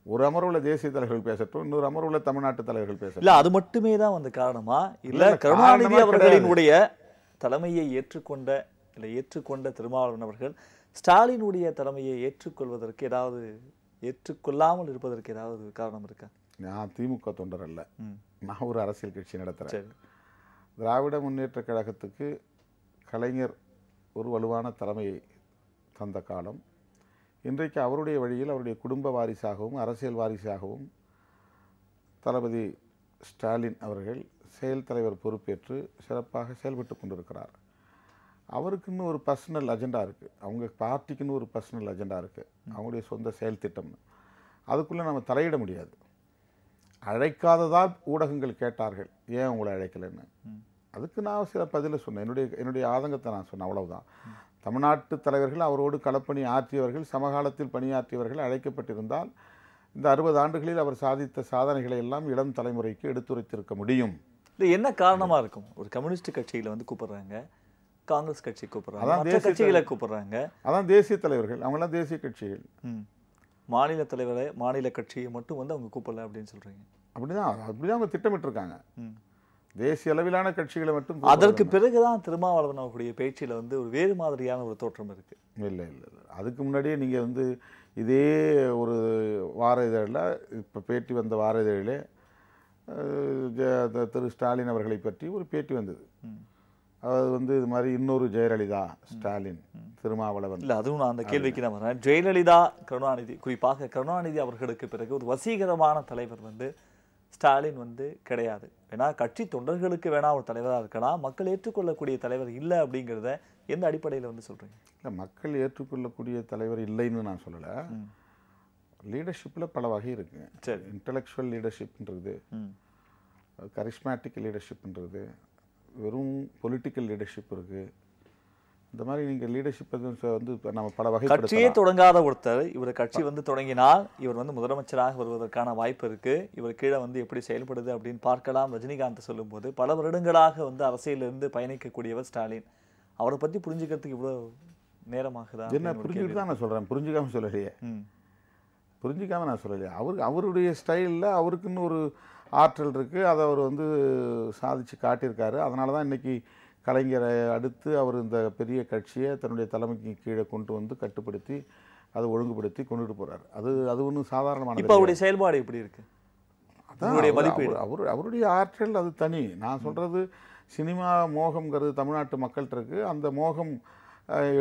ஒரு அமர்வுல தேசிய தலைவர்கள் பேசட்டும், இன்னொரு அமர்வுல தமிழ்நாட்டு தலைவர்கள் பேசட்டும். இல்ல, அது மட்டுமே தான் வந்து காரணமா? இல்ல, கருணாநிதி அவர்களினுடைய தலைமையை ஏற்றுக்கொண்ட திருமாவளவன் அவர்கள் ஸ்டாலினுடைய தலைமையை ஏற்றுக்கொள்வதற்கு ஏதாவது, ஏற்றுக்கொள்ளாமல் இருப்பதற்கு ஏதாவது காரணம் இருக்கா? நான் திமுக தொண்டர் அல்ல, நான் ஒரு அரசியல் கட்சி நடத்துகிறேன். திராவிட முன்னேற்ற கழகத்துக்கு கலைஞர் ஒரு வலுவான தலைமையை தந்த காலம். இன்றைக்கு அவருடைய வழியில் அவருடைய குடும்ப வாரிசாகவும் அரசியல் வாரிசாகவும் தளபதி ஸ்டாலின் அவர்கள் செயல் தலைவர் பொறுப்பேற்று சிறப்பாக செயல்பட்டு கொண்டிருக்கிறார். அவருக்குன்னு ஒரு பர்சனல் அஜெண்டா இருக்குது, அவங்க பார்ட்டிக்குன்னு ஒரு பர்சனல் அஜெண்டா இருக்குது, அவங்களுடைய சொந்த செயல் திட்டம்னு. அதுக்குள்ளே நம்ம தலையிட முடியாது. அழைக்காததால் ஊடகங்கள் கேட்டார்கள், ஏன் உங்களை அழைக்கலைன்னு. அதுக்கு நான் சில பதிலை சொன்னேன், என்னுடைய ஆதங்கத்தை நான் சொன்னேன், அவ்வளவுதான். தமிழ்நாட்டு தலைவர்கள் அவரோடு களப்பணி ஆற்றியவர்கள், சமகாலத்தில் பணியாற்றியவர்கள் அழைக்கப்பட்டிருந்தால் இந்த 60 ஆண்டுகளில் அவர் சாதித்த சாதனைகளை எல்லாம் இளம் தலைமுறைக்கு எடுத்துரைத்திருக்க முடியும். இது என்ன காரணமாக இருக்கும்? ஒரு கம்யூனிஸ்ட் கட்சியில் வந்து கூப்பிடுறாங்க, காங்கிரஸ் கட்சி கூப்பிடுறாங்க, மற்ற கட்சிகளை கூப்பிடுறாங்க. அதான் தேசிய தலைவர்கள், அவங்களாம் தேசிய கட்சிகள். மாநில தலைவரை மாநில கட்சியை மட்டும் வந்து அவங்க கூப்பிடல அப்படின்னு சொல்றீங்க. அப்படிதான் அவங்க திட்டமிட்டிருக்காங்க. தேசிய அளவிலான கட்சிகளை மட்டும் அதற்கு பிறகுதான் திருமாவளவன் அவர்களுடைய பேச்சில் வந்து ஒரு வேறு மாதிரியான ஒரு தோற்றம் இருக்கு. இல்லை இல்லை இல்லை, அதுக்கு முன்னாடியே நீங்கள் வந்து இதே ஒரு வார இதழில் இப்போ பேட்டி வந்த வார இதழிலே திரு ஸ்டாலின் அவர்களை பற்றி ஒரு பேட்டி வந்தது. அது வந்து இது மாதிரி இன்னொரு ஜெயலலிதா, ஸ்டாலின், திருமாவளவன். இல்லை, அதுவும் நான் அந்த கேள்விக்கு தான் வரேன். ஜெயலலிதா, கருணாநிதி, குறிப்பாக கருணாநிதி அவர்களுக்கு பிறகு ஒரு வசீகரமான தலைவர் வந்து ஸ்டாலின் வந்து கிடையாது. ஏன்னா கட்சி தொண்டர்களுக்கு வேணா ஒரு தலைவராக இருக்கலாம், மக்கள் ஏற்றுக்கொள்ளக்கூடிய தலைவர் இல்லை அப்படிங்கிறத எந்த அடிப்படையில் வந்து சொல்றீங்க? இல்லை, மக்கள் ஏற்றுக்கொள்ளக்கூடிய தலைவர் இல்லைன்னு நான் சொல்லலை. லீடர்ஷிப்பில் பல வகை இருக்கு. சரி, இன்டலெக்சுவல் லீடர்ஷிப்ன்றது, கரிஸ்மேட்டிக் லீடர்ஷிப்ன்றது, வெறும் பொலிட்டிக்கல் லீடர்ஷிப் இருக்கு. இந்த மாதிரி நீங்கள் லீடர்ஷிப் வந்து நம்ம பல வகை. கட்சியே தொடங்காத ஒருத்தர் இவர் கட்சி வந்து தொடங்கினால் இவர் வந்து முதலமைச்சராக வருவதற்கான வாய்ப்பு இருக்கு. இவர் கீழே வந்து எப்படி செயல்படுது அப்படின்னு பார்க்கலாம். ரஜினிகாந்த் சொல்லும்போது பல வருடங்களாக வந்து அரசியலிருந்து பயணிக்கக்கூடியவர் ஸ்டாலின். அவரை பற்றி புரிஞ்சுக்கிறதுக்கு இவ்வளோ நேரமாகுதா? என்ன புரிஞ்சுக்கிட்டு தான் நான் சொல்கிறேன், புரிஞ்சுக்காம சொல்லலையே. புரிஞ்சிக்காம நான் சொல்லலையே. அவருடைய ஸ்டைலில் அவருக்குன்னு ஒரு ஆற்றல் இருக்குது, அதை அவர் வந்து சாதித்து காட்டியிருக்காரு. அதனால தான் இன்றைக்கி கலைஞரை அடுத்து அவர் இந்த பெரிய கட்சியை தன்னுடைய தலைமைக்கு கீழே கொண்டு வந்து கட்டுப்படுத்தி அதை ஒழுங்குபடுத்தி கொண்டுட்டு போகிறார். அது ஒன்றும் சாதாரணமான. இப்போ அவருடைய செயல்பாடு எப்படி இருக்கு? அவருடைய ஆற்றல் அது தனி. நான் சொல்கிறது சினிமா மோகம்ங்கிறது தமிழ்நாட்டு மக்கள்கிட்ட இருக்குது. அந்த மோகம்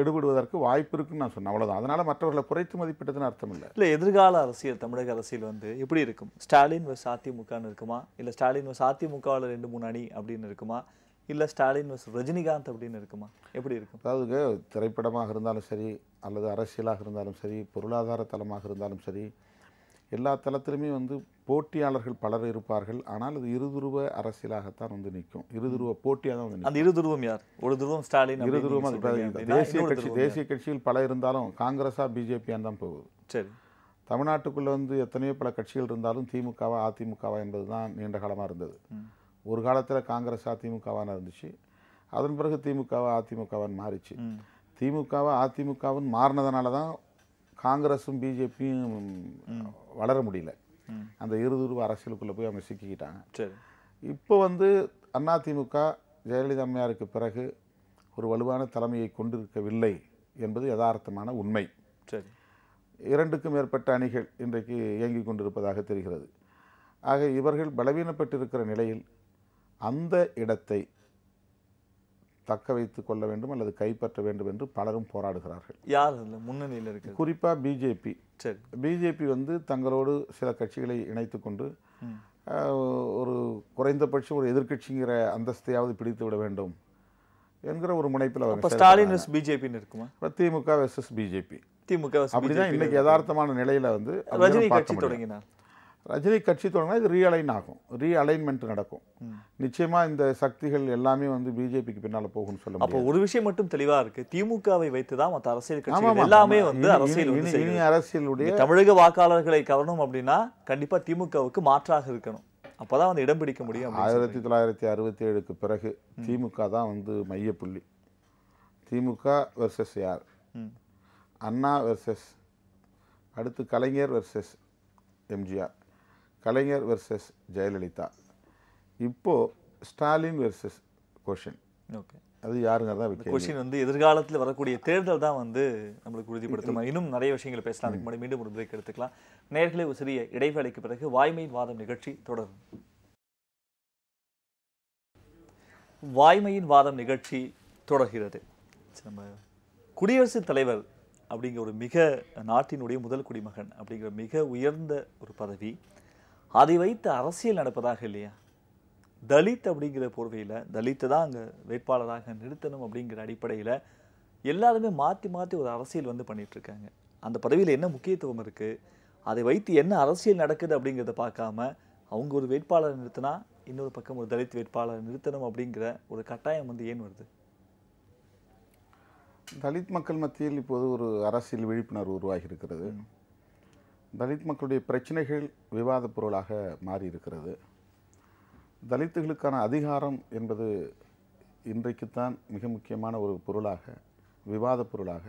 எடுபடுவதற்கு வாய்ப்பு இருக்குன்னு நான் சொன்னேன், அவ்வளோதான். அதனால் மற்றவர்களை குறைத்து மதிப்பிட்டதுன்னு அர்த்தம் இல்லை. இல்லை, எதிர்கால அரசியல், தமிழக அரசியல் வந்து எப்படி இருக்கும்? ஸ்டாலின் வர்ஸ் அதிமுகன்னு இருக்குமா, இல்லை ஸ்டாலின் வர்ஸ் அதிமுகவில் 2-3 அணி அப்படின்னு இருக்குமா, இல்லை ஸ்டாலின் வர்ஸ் ரஜினிகாந்த் அப்படின்னு இருக்குமா, எப்படி இருக்கும்? அதாவது திரைப்படமாக இருந்தாலும் சரி, அல்லது அரசியலாக இருந்தாலும் சரி, பொருளாதார தளமாக இருந்தாலும் சரி, எல்லா தளத்திலுமே வந்து போட்டியாளர்கள் பலர் இருப்பார்கள். ஆனால் அது இருதுருவ அரசியலாகத்தான் வந்து நிற்கும். இருதுருவ போட்டியாக தான் வந்து. அந்த இருதுருவம் யார்? ஒரு துருவம் ஸ்டாலின், இருதுருவம் தேசிய கட்சியில் பல இருந்தாலும் காங்கிரஸா பிஜேபியான் தான் போகுது. சரி, தமிழ்நாட்டுக்குள்ளே வந்து எத்தனையோ பல கட்சிகள் இருந்தாலும் திமுகவா அதிமுகவா என்பது தான் நீண்ட காலமாக இருந்தது. ஒரு காலத்தில் காங்கிரஸ் அதிமுகவான இருந்துச்சு, அதன் பிறகு திமுகவா அதிமுகவான்னு மாறிச்சு. திமுகவா அதிமுகவுன்னு மாறினதுனால தான் காங்கிரஸும் பிஜேபியும் வளர முடியல. அந்த இருதுருவ அரசியலுக்குள்ளே போய் அவங்க சிக்கிக்கிட்டாங்க. சரி, இப்போ வந்து அதிமுக ஜெயலலிதா அம்மையாருக்கு பிறகு ஒரு வலுவான தலைமையை கொண்டிருக்கவில்லை என்பது யதார்த்தமான உண்மை. சரி, 2க்கும் மேற்பட்ட அணிகள் இன்றைக்கு இயங்கிக் கொண்டிருப்பதாக தெரிகிறது. ஆக இவர்கள் பலவீனப்பட்டிருக்கிற நிலையில் அந்த இடத்தை தக்க வைத்துக் கொள்ள வேண்டும் அல்லது கைப்பற்ற வேண்டும் என்று பலரும் போராடுகிறார்கள். யார் முன்னணியில் இருக்கு? குறிப்பாக பிஜேபி. சரி, பிஜேபி வந்து தங்களோடு சில கட்சிகளை இணைத்து கொண்டு ஒரு குறைந்தபட்சம் ஒரு எதிர்க்கட்சிங்கிற அந்தஸ்தையாவது பிடித்து விட வேண்டும் என்கிற ஒரு முனைப்பில் அவர் ஸ்டாலின் வெர்சஸ் பிஜேபின்னு இருக்குமா? திமுக வெர்சஸ் பிஜேபி, திமுக அப்படிதான் இன்னைக்கு யதார்த்தமான நிலையில வந்து ரஜினி கட்சி தொடங்கினார். ரஜினி கட்சி தொடங்கினா இது ரீஅலைன் ஆகும், ரீஅலைன்மெண்ட் நடக்கும். நிச்சயமா இந்த சக்திகள் எல்லாமே வந்து பிஜேபிக்கு பின்னால போகும்னு சொல்ல முடியும். அப்போ ஒரு விஷயம் மட்டும் தெளிவா இருக்கு, திமுகவை வைத்துதான் மற்ற அரசியல் கட்சிகள் எல்லாமே வந்து அரசியலுடைய தமிழக வாக்காளர்களை கவரணும் அப்படின்னா கண்டிப்பா திமுகவுக்கு மாற்றாக இருக்கணும். அப்பதான் வந்து இடம் பிடிக்க முடியும். 1967க்கு பிறகு திமுக தான் வந்து மையப்புள்ளி. திமுக வெர்சஸ் யார்? அண்ணா வெர்சஸ், அடுத்து கலைஞர் வெர்சஸ் எம்ஜிஆர், கலைஞர் வெர்சஸ் ஜெயலலிதா, இப்போ ஸ்டாலின் வெர்சஸ் கொஷின். ஓகே, அது யாருங்கிறதா கொஷின் வந்து எதிர்காலத்தில் வரக்கூடிய தேர்தல் தான் வந்து நம்மளுக்கு உறுதிப்படுத்தும். இன்னும் நிறைய விஷயங்கள் பேசலாம், அதுக்கு முன்னாடி மீண்டும் ஒரு பிரேக் எடுத்துக்கலாம். நேயர்களே, ஒரு சிறிய இடைவேளைக்கு பிறகு வாய்மையின் வாதம் நிகழ்ச்சி தொடரும். வாய்மையின் வாதம் நிகழ்ச்சி தொடர்கிறது. நம்ம குடியரசுத் தலைவர் அப்படிங்கிற ஒரு மிக நாட்டினுடைய முதல் குடிமகன் அப்படிங்கிற மிக உயர்ந்த ஒரு பதவி, அதை வைத்து அரசியல் நடப்பதாக இல்லையா? தலித் அப்படிங்கிற போர்வையில் தலித்தை தான் அங்கே வேட்பாளராக நிறுத்தணும் அப்படிங்கிற அடிப்படையில் எல்லாருமே மாற்றி மாற்றி ஒரு அரசியல் வந்து பண்ணிகிட்ருக்காங்க. அந்த பதவியில் என்ன முக்கியத்துவம் இருக்குது, அதை வைத்து என்ன அரசியல் நடக்குது அப்படிங்கிறத பார்க்காம அவங்க ஒரு வேட்பாளர் நிறுத்தினா இன்னொரு பக்கம் ஒரு தலித் வேட்பாளர் நிறுத்தணும் அப்படிங்கிற ஒரு கட்டாயம் வந்து ஏன் வருது? தலித் மக்கள் மத்தியில் இப்போது ஒரு அரசியல் விழிப்புணர்வு உருவாகி இருக்கிறது. தலித் மக்களுடைய பிரச்சனைகள் விவாத பொருளாக மாறி இருக்கிறது. தலித்துகளுக்கான அதிகாரம் என்பது இன்றைக்குத்தான் மிக முக்கியமான ஒரு பொருளாக, விவாத பொருளாக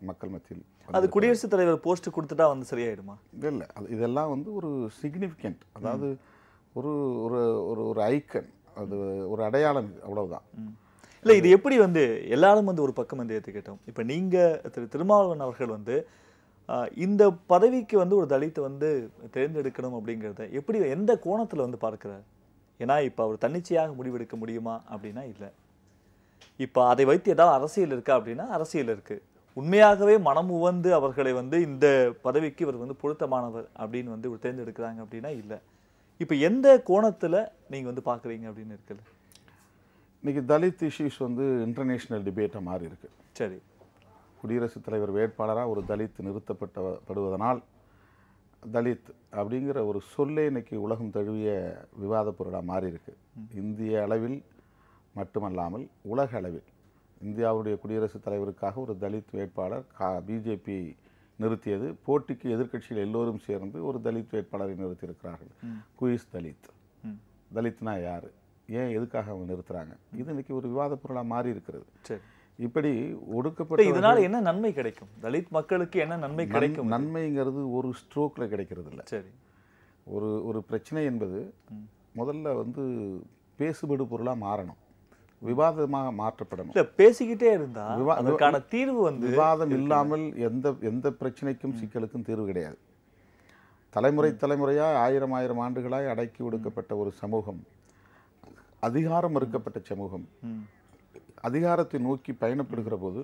மக்கள் மத்தியில். அது குடியரசுத் தலைவர் போஸ்ட் கொடுத்துட்டா வந்து சரியாயிடுமா? இல்லை, அது இதெல்லாம் வந்து ஒரு சிக்னிஃபிகண்ட், அதாவது ஒரு ஒரு ஒரு ஒரு ஐக்கன், அது ஒரு அடையாளம், அவ்வளவுதான். இல்லை, இது எப்படி வந்து எல்லாரும் வந்து ஒரு பக்கம் வந்து ஏற்றுக்கிட்டோம். இப்போ நீங்கள் திருமாவளவன் அவர்கள் வந்து இந்த பதவிக்கு வந்து ஒரு தலித்தை வந்து தேர்ந்தெடுக்கணும் அப்படிங்கிறத எப்படி எந்த கோணத்தில் வந்து பார்க்கிறார்? ஏன்னா இப்போ அவர் தன்னிச்சையாக முடிவெடுக்க முடியுமா அப்படின்னா இல்லை. இப்போ அதை வைத்து ஏதாவது அரசியல் இருக்கா அப்படின்னா அரசியல் இருக்குது. உண்மையாகவே மனம் உவந்து அவர்களை வந்து இந்த பதவிக்கு இவர் வந்து பொருத்தமானவர் அப்படின்னு வந்து ஒரு தேர்ந்தெடுக்கிறாங்க அப்படின்னா இல்லை. இப்போ எந்த கோணத்தில் நீங்கள் வந்து பார்க்குறீங்க அப்படின்னு இருக்குல்ல? இன்னைக்கு தலித் இஷ்யூஸ் வந்து இன்டர்நேஷ்னல் டிபேட்டாக மாறி இருக்கு. சரி, குடியரசுத் தலைவர் வேட்பாளராக ஒரு தலித் நிறுத்தப்படுவதனால் தலித் அப்படிங்கிற ஒரு சொல்லே இன்னைக்கு உலகம் தழுவிய விவாத பொருளாக மாறி இருக்கு. இந்திய அளவில் மட்டுமல்லாமல் உலக அளவில் இந்தியாவுடைய குடியரசுத் தலைவருக்காக ஒரு தலித் வேட்பாளர் பிஜேபி நிறுத்தியது. போட்டிக்கு எதிர்க்கட்சியில் எல்லோரும் சேர்ந்து ஒரு தலித் வேட்பாளரை நிறுத்தியிருக்கிறார்கள். குயிஸ் தலித், தலித்னா யார், ஏன் எதுக்காக அவங்க நிறுத்துறாங்க, இது இன்னைக்கு ஒரு விவாத பொருளாக மாறி இருக்கிறது. இப்படி ஒடுக்கப்பட்ட இதனால என்ன நன்மை கிடைக்கும், தலித் மக்களுக்கு என்ன நன்மை கிடைக்கும்? நன்மைங்கிறது ஒரு ஸ்ட்ரோக்ல கிடைக்கிறது இல்லை. சரி, ஒரு ஒரு பிரச்சனை என்பது முதல்ல வந்து பேசுபடு பொருளாக மாறணும், விவாதமாக மாற்றப்படணும். இல்லை, பேசிக்கிட்டே இருந்தா அதற்கான தீர்வு வந்து விவாதம் இல்லாமல் எந்த பிரச்சனைக்கும் சிக்கலுக்கும் தீர்வு கிடையாது. தலைமுறையாக ஆயிரம் ஆண்டுகளாய் அடக்கி ஒடுக்கப்பட்ட ஒரு சமூகம், அதிகாரம் மறுக்கப்பட்ட சமூகம், அதிகாரத்தை நோக்கி பயணப்படுகிற போது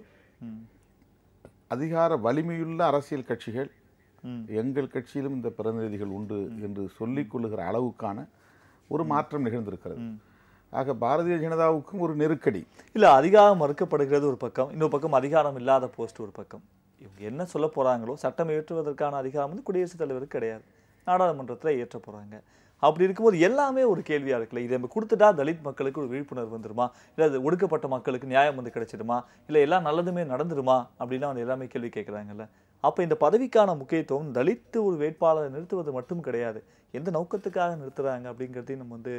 அதிகார வலிமையுள்ள அரசியல் கட்சிகள், எங்கள் கட்சியிலும் இந்த பிரதிநிதிகள் உண்டு என்று சொல்லிக் கொள்ளுகிற அளவுக்கான ஒரு மாற்றம் நிகழ்ந்திருக்கிறது. ஆக பாரதிய ஜனதாவுக்கும் ஒரு நெருக்கடி இல்லை. அதிகாரம் மறுக்கப்படுகிறது ஒரு பக்கம், இன்னொரு பக்கம் அதிகாரம் இல்லாத போஸ்ட் ஒரு பக்கம். இவங்க என்ன சொல்ல போறாங்களோ சட்டம் இயற்றுவதற்கான அதிகாரம் வந்து குடியரசுத் தலைவருக்கு கிடையாது, நாடாளுமன்றத்தில் இயற்ற போறாங்க. அப்படி இருக்கும்போது எல்லாமே ஒரு கேள்வியாக இருக்குல்ல. இதை நம்ம கொடுத்துட்டா தலித் மக்களுக்கு ஒரு விழிப்புணர்வு வந்துருமா, இல்லை அது ஒடுக்கப்பட்ட மக்களுக்கு நியாயம் வந்து கிடைச்சிடுமா, இல்லை எல்லாம் நல்லதுமே நடந்துருமா அப்படின்னா வந்து எல்லாமே கேள்வி கேட்குறாங்கல்ல. அப்போ இந்த பதவிக்கான முக்கியத்துவம் தலித்து ஒரு வேட்பாளரை நிறுத்துவது மட்டும் கிடையாது, எந்த நோக்கத்துக்காக நிறுத்துறாங்க அப்படிங்கிறதையும் நம்ம வந்து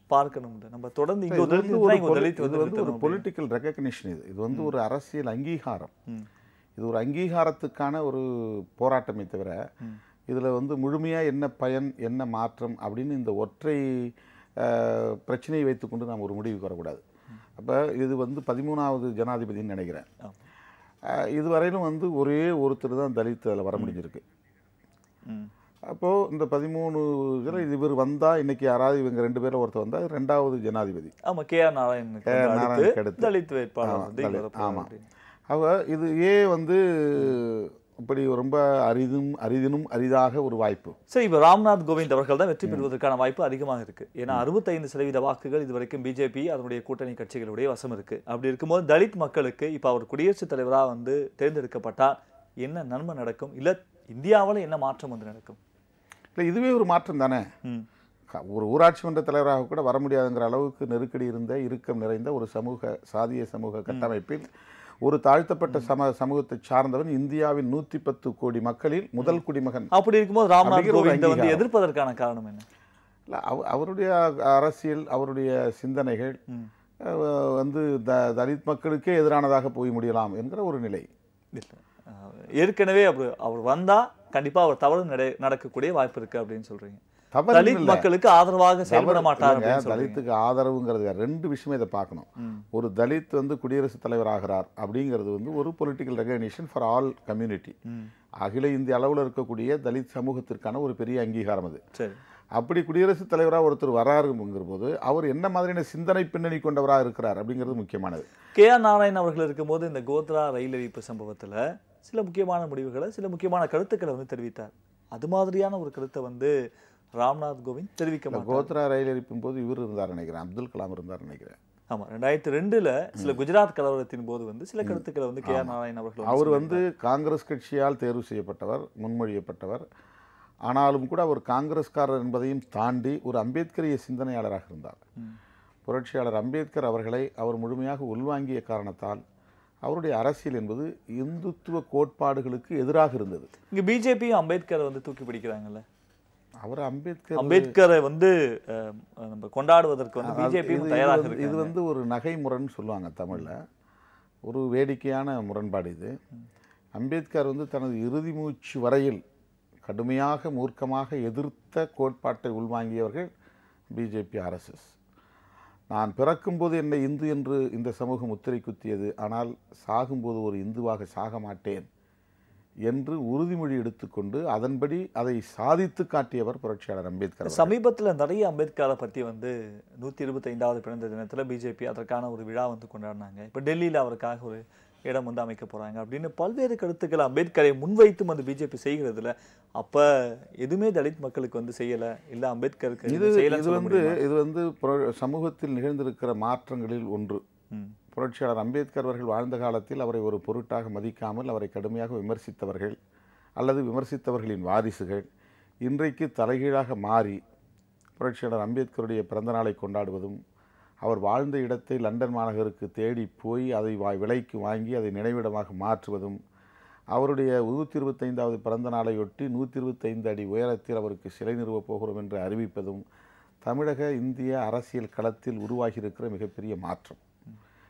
பார்க்கணும். நம்ம தொடர்ந்து ஒரு பொலிட்டிக்கல் ரெகக்னிஷன், இது வந்து ஒரு அரசியல் அங்கீகாரம், இது ஒரு அங்கீகாரத்துக்கான ஒரு போராட்டமே தவிர இதில் வந்து முழுமையாக என்ன பயன் என்ன மாற்றம் அப்படின்னு இந்த ஒற்றை பிரச்சனையை வைத்துக்கொண்டு நாம் ஒரு முடிவுக்கு வரக்கூடாது. அப்போ இது வந்து 13வது ஜனாதிபதினு நினைக்கிறேன். இதுவரையிலும் வந்து ஒரே ஒருத்தர் தான் தலித் அதில் வர முடிஞ்சிருக்கு. அப்போது இந்த 13 இதில் இவர் வந்தால் இன்னைக்கு யாராவது இவங்க 2 பேரில் ஒருத்தர் வந்தால் 2வது ஜனாதிபதி. ஆமாம், KR நாராயணனுக்கு அடுத்து தலித் வேட்பாளர். ஆமாம். அவ இது வந்து இப்படி ரொம்ப அரிதினும் அரிதாக ஒரு வாய்ப்பு. சரி, இப்போ ராம்நாத் கோவிந்த் அவர்கள் தான் வெற்றி பெறுவதற்கான வாய்ப்பு அதிகமாக இருக்கு. ஏன்னா 65% வாக்குகள் இதுவரைக்கும் பிஜேபி அதனுடைய கூட்டணி கட்சிகளுடைய வசம் இருக்கு. அப்படி இருக்கும்போது தலித் மக்களுக்கு இப்போ அவர் குடியரசுத் தலைவராக வந்து தேர்ந்தெடுக்கப்பட்டால் என்ன நன்மை நடக்கும், இல்லை இந்தியாவில் என்ன மாற்றம் வந்து நடக்கும்? இல்லை, இதுவே ஒரு மாற்றம் தானே. ஒரு ஊராட்சி மன்ற தலைவராக கூட வர முடியாதுங்கிற அளவுக்கு நெருக்கடி இருந்த இறுக்கம் நிறைந்த ஒரு சாதிய சமூக கட்டமைப்பில் ஒரு தாழ்த்தப்பட்ட சமூகத்தை சார்ந்தவன் இந்தியாவின் 110 கோடி மக்களில் முதல் குடிமகன். அப்படி இருக்கும்போது ராம்நாத் கோவிந்த் வந்து எதிர்ப்பதற்கான காரணம் என்ன? இல்லை, அவருடைய அரசியல், அவருடைய சிந்தனைகள் வந்து தலித் மக்களுக்கே எதிரானதாக போய் முடியலாம் என்கிற ஒரு நிலை. ஏற்கனவே அவர் வந்தா கண்டிப்பா அவர் தவறு நடக்கக்கூடிய வாய்ப்பு இருக்கு அப்படின்னு சொல்றீங்க. தலித் மக்களுக்கு ஆதரவாக செயல்பட மாட்டார். தலித்துக்கு ஆதரவுங்கிறது 2 விஷயமே இதை பார்க்கணும். ஒரு தலித் வந்து குடியரசுத் தலைவர் ஆகிறார் அப்படிங்கிறது வந்து ஒரு political recognition for all community. அகில இந்திய அளவில் இருக்கக்கூடிய தலித் சமூகத்திற்கான ஒரு பெரிய அங்கீகாரம் அது. அப்படி குடியரசுத் தலைவராக ஒருத்தர் வராருங்கிற போது அவர் என்ன மாதிரியான சிந்தனை பின்னணி கொண்டவராக இருக்கிறார் அப்படிங்கிறது முக்கியமானது. KR நாராயணன் அவர்கள் இருக்கும்போது இந்த கோத்ரா ரயில் எரிப்பு சம்பவத்தில் சில முக்கியமான முடிவுகளை, சில முக்கியமான கருத்துக்களை வந்து தெரிவித்தார். அது மாதிரியான ஒரு கருத்தை வந்து ராம்நாத் கோவிந்த் தெரிவிக்க மாட்டார். கோத்ரா ரயில் எரிப்பும் போது இவர் இருந்தார் நினைக்கிறேன், அப்துல் கலாம் இருந்தார் நினைக்கிறேன். ஆமாம், 2002 சில குஜராத் கலவரத்தின் போது வந்து சில கருத்துக்களை வந்து KR நாராயணன் அவர்கள் அவர் வந்து காங்கிரஸ் கட்சியால் தேர்வு செய்யப்பட்டவர், முன்மொழியப்பட்டவர். ஆனாலும் கூட அவர் காங்கிரஸ்காரர் என்பதையும் தாண்டி ஒரு அம்பேத்கரிய சிந்தனையாளராக இருந்தார். புரட்சியாளர் அம்பேத்கர் அவர்களை அவர் முழுமையாக உள்வாங்கிய காரணத்தால் அவருடைய அரசியல் என்பது இந்துத்துவ கோட்பாடுகளுக்கு எதிராக இருந்தது. இங்கே பிஜேபியும் அம்பேத்கரை வந்து தூக்கி பிடிக்கிறாங்கல்ல. அவர் அம்பேத்கரை வந்து நம்ம கொண்டாடுவதற்கு வந்து பிஜேபி தயாராக இருக்கு. இது வந்து ஒரு நகைமுறைன்னு சொல்லுவாங்க தமிழில், ஒரு வேடிக்கையான முரண்பாடு இது. அம்பேத்கர் வந்து தனது இறுதி மூச்சு வரையில் கடுமையாக மூர்க்கமாக எதிர்த்த கோட்பாட்டை உள்வாங்கியவர்கள் பிஜேபி ஆர்எஸ்எஸ். நான் பிறக்கும்போது என்னை இந்து என்று இந்த சமூகம் முத்திரை குத்தியது, ஆனால் சாகும்போது ஒரு இந்துவாக சாக மாட்டேன் என்று உறுதிமொழி எடுத்துக்கொண்டு அதன்படி அதை சாதித்து காட்டியவர் புரட்சியாளர் அம்பேத்கர். சமீபத்தில் நிறைய அம்பேத்கரை பற்றி வந்து 125வது பிறந்த தினத்தில் பிஜேபி அதற்கான ஒரு விழா வந்து கொண்டாடினாங்க. இப்போ டெல்லியில் அவருக்காக ஒரு இடம் வந்து அமைக்க போகிறாங்க அப்படின்னு பல்வேறு கருத்துக்களை அம்பேத்கரை முன்வைத்தும் அந்த பிஜேபி செய்கிறதுல அப்போ எதுவுமே தலித் மக்களுக்கு வந்து செய்யலை, இல்லை அம்பேத்கருக்கு இது வந்து சமூகத்தில் நிகழ்ந்திருக்கிற மாற்றங்களில் ஒன்று. புரட்சியாளர் அம்பேத்கர் அவர்கள் வாழ்ந்த காலத்தில் அவரை ஒரு பொருட்டாக மதிக்காமல் அவரை கடுமையாக விமர்சித்தவர்கள் அல்லது விமர்சித்தவர்களின் வாரிசுகள் இன்றைக்கு தலைகீழாக மாறி புரட்சியாளர் அம்பேத்கருடைய பிறந்த நாளை கொண்டாடுவதும், அவர் வாழ்ந்த இடத்தை லண்டன் மாநகருக்கு தேடி போய் அதை விலைக்கு வாங்கி அதை நினைவிடமாக மாற்றுவதும், அவருடைய 125வது பிறந்த நாளையொட்டி 125 அடி உயரத்தில் அவருக்கு சிலை நிறுவப் போகிறோம் என்று அறிவிப்பதும் தமிழக இந்திய அரசியல் களத்தில் உருவாகியிருக்கிற மிகப்பெரிய மாற்றம்.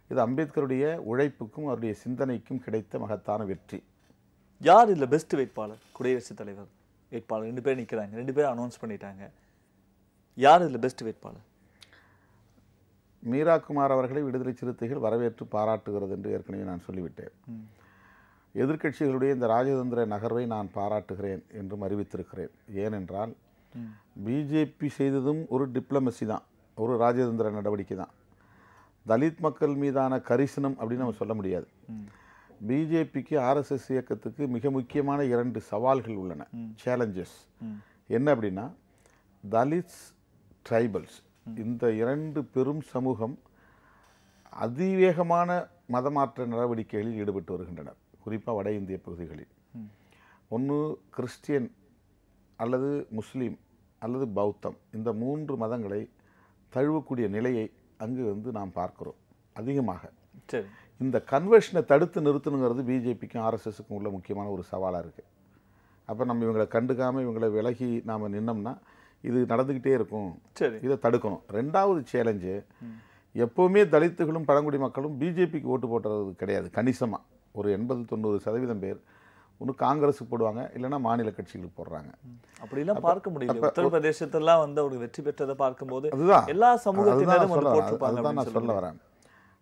இது அம்பேத்கருடைய உழைப்புக்கும் அவருடைய சிந்தனைக்கும் கிடைத்த மகத்தான வெற்றி. யார் இதில் பெஸ்ட் வேட்பாளர்? குடியரசுத் தலைவர் வேட்பாளர் 2 பேர் நிற்கிறாங்க, 2 பேர் அனௌன்ஸ் பண்ணிட்டாங்க. யார் இதில் பெஸ்ட் வேட்பாளர்? மீரா குமார் அவர்களை விடுதலை சிறுத்தைகள் வரவேற்று பாராட்டுகிறது என்று ஏற்கனவே நான் சொல்லிவிட்டேன். எதிர்க்கட்சிகளுடைய இந்த ராஜதந்திர நகர்வை நான் பாராட்டுகிறேன் என்றும் அறிவித்திருக்கிறேன். ஏனென்றால் பிஜேபி செய்ததும் ஒரு டிப்ளமசி தான், ஒரு ராஜதந்திர நடவடிக்கை தான். தலித் மக்கள் மீதான கரிசனம் அப்படின்னு நம்ம சொல்ல முடியாது. பிஜேபிக்கு ஆர்எஸ்எஸ் இயக்கத்துக்கு மிக முக்கியமான 2 சவால்கள் உள்ளன, சேலஞ்சஸ். என்ன அப்படின்னா, தலித்ஸ், ட்ரைபல்ஸ், இந்த 2 பெரும் சமூகம் அதிவேகமான மதமாற்ற நடவடிக்கைகளில் ஈடுபட்டு வருகின்றனர், குறிப்பாக வட இந்திய பகுதிகளில். ஒன்று கிறிஸ்டியன் அல்லது முஸ்லீம் அல்லது பௌத்தம், இந்த 3 மதங்களை தழுவக்கூடிய நிலையை அங்கு வந்து நாம் பார்க்கிறோம் அதிகமாக. இந்த கன்வர்ஷனை தடுத்து நிறுத்தணுங்கிறது பிஜேபிக்கும் ஆர்எஸ்எஸ்க்கும் உள்ள முக்கியமான ஒரு சவாலாக இருக்குது. அப்போ நம்ம இவங்களை கண்டுக்காமல் இவங்களை விலகி நாம் நின்னோம்னா இது நடந்துக்கிட்டே இருக்கும். இதை தடுக்கணும். 2வது சேலஞ்சு, எப்போவுமே தலித்துகளும் பழங்குடி மக்களும் பிஜேபிக்கு ஓட்டு போட்டுறது கிடையாது. கணிசமாக ஒரு 80-90% பேர் ஒன்று காங்கிரஸுக்கு போடுவாங்க, இல்லைன்னா மாநில கட்சிகளுக்கு போடுறாங்க. அப்படிலாம் பார்க்க முடியல. உத்தரப்பிரதேசத்தெல்லாம் வந்து அவர் வெற்றி பெற்றதை பார்க்கும்போது எல்லா சமூகத்தினரும் அதுதான் நான் சொல்ல வரேன்.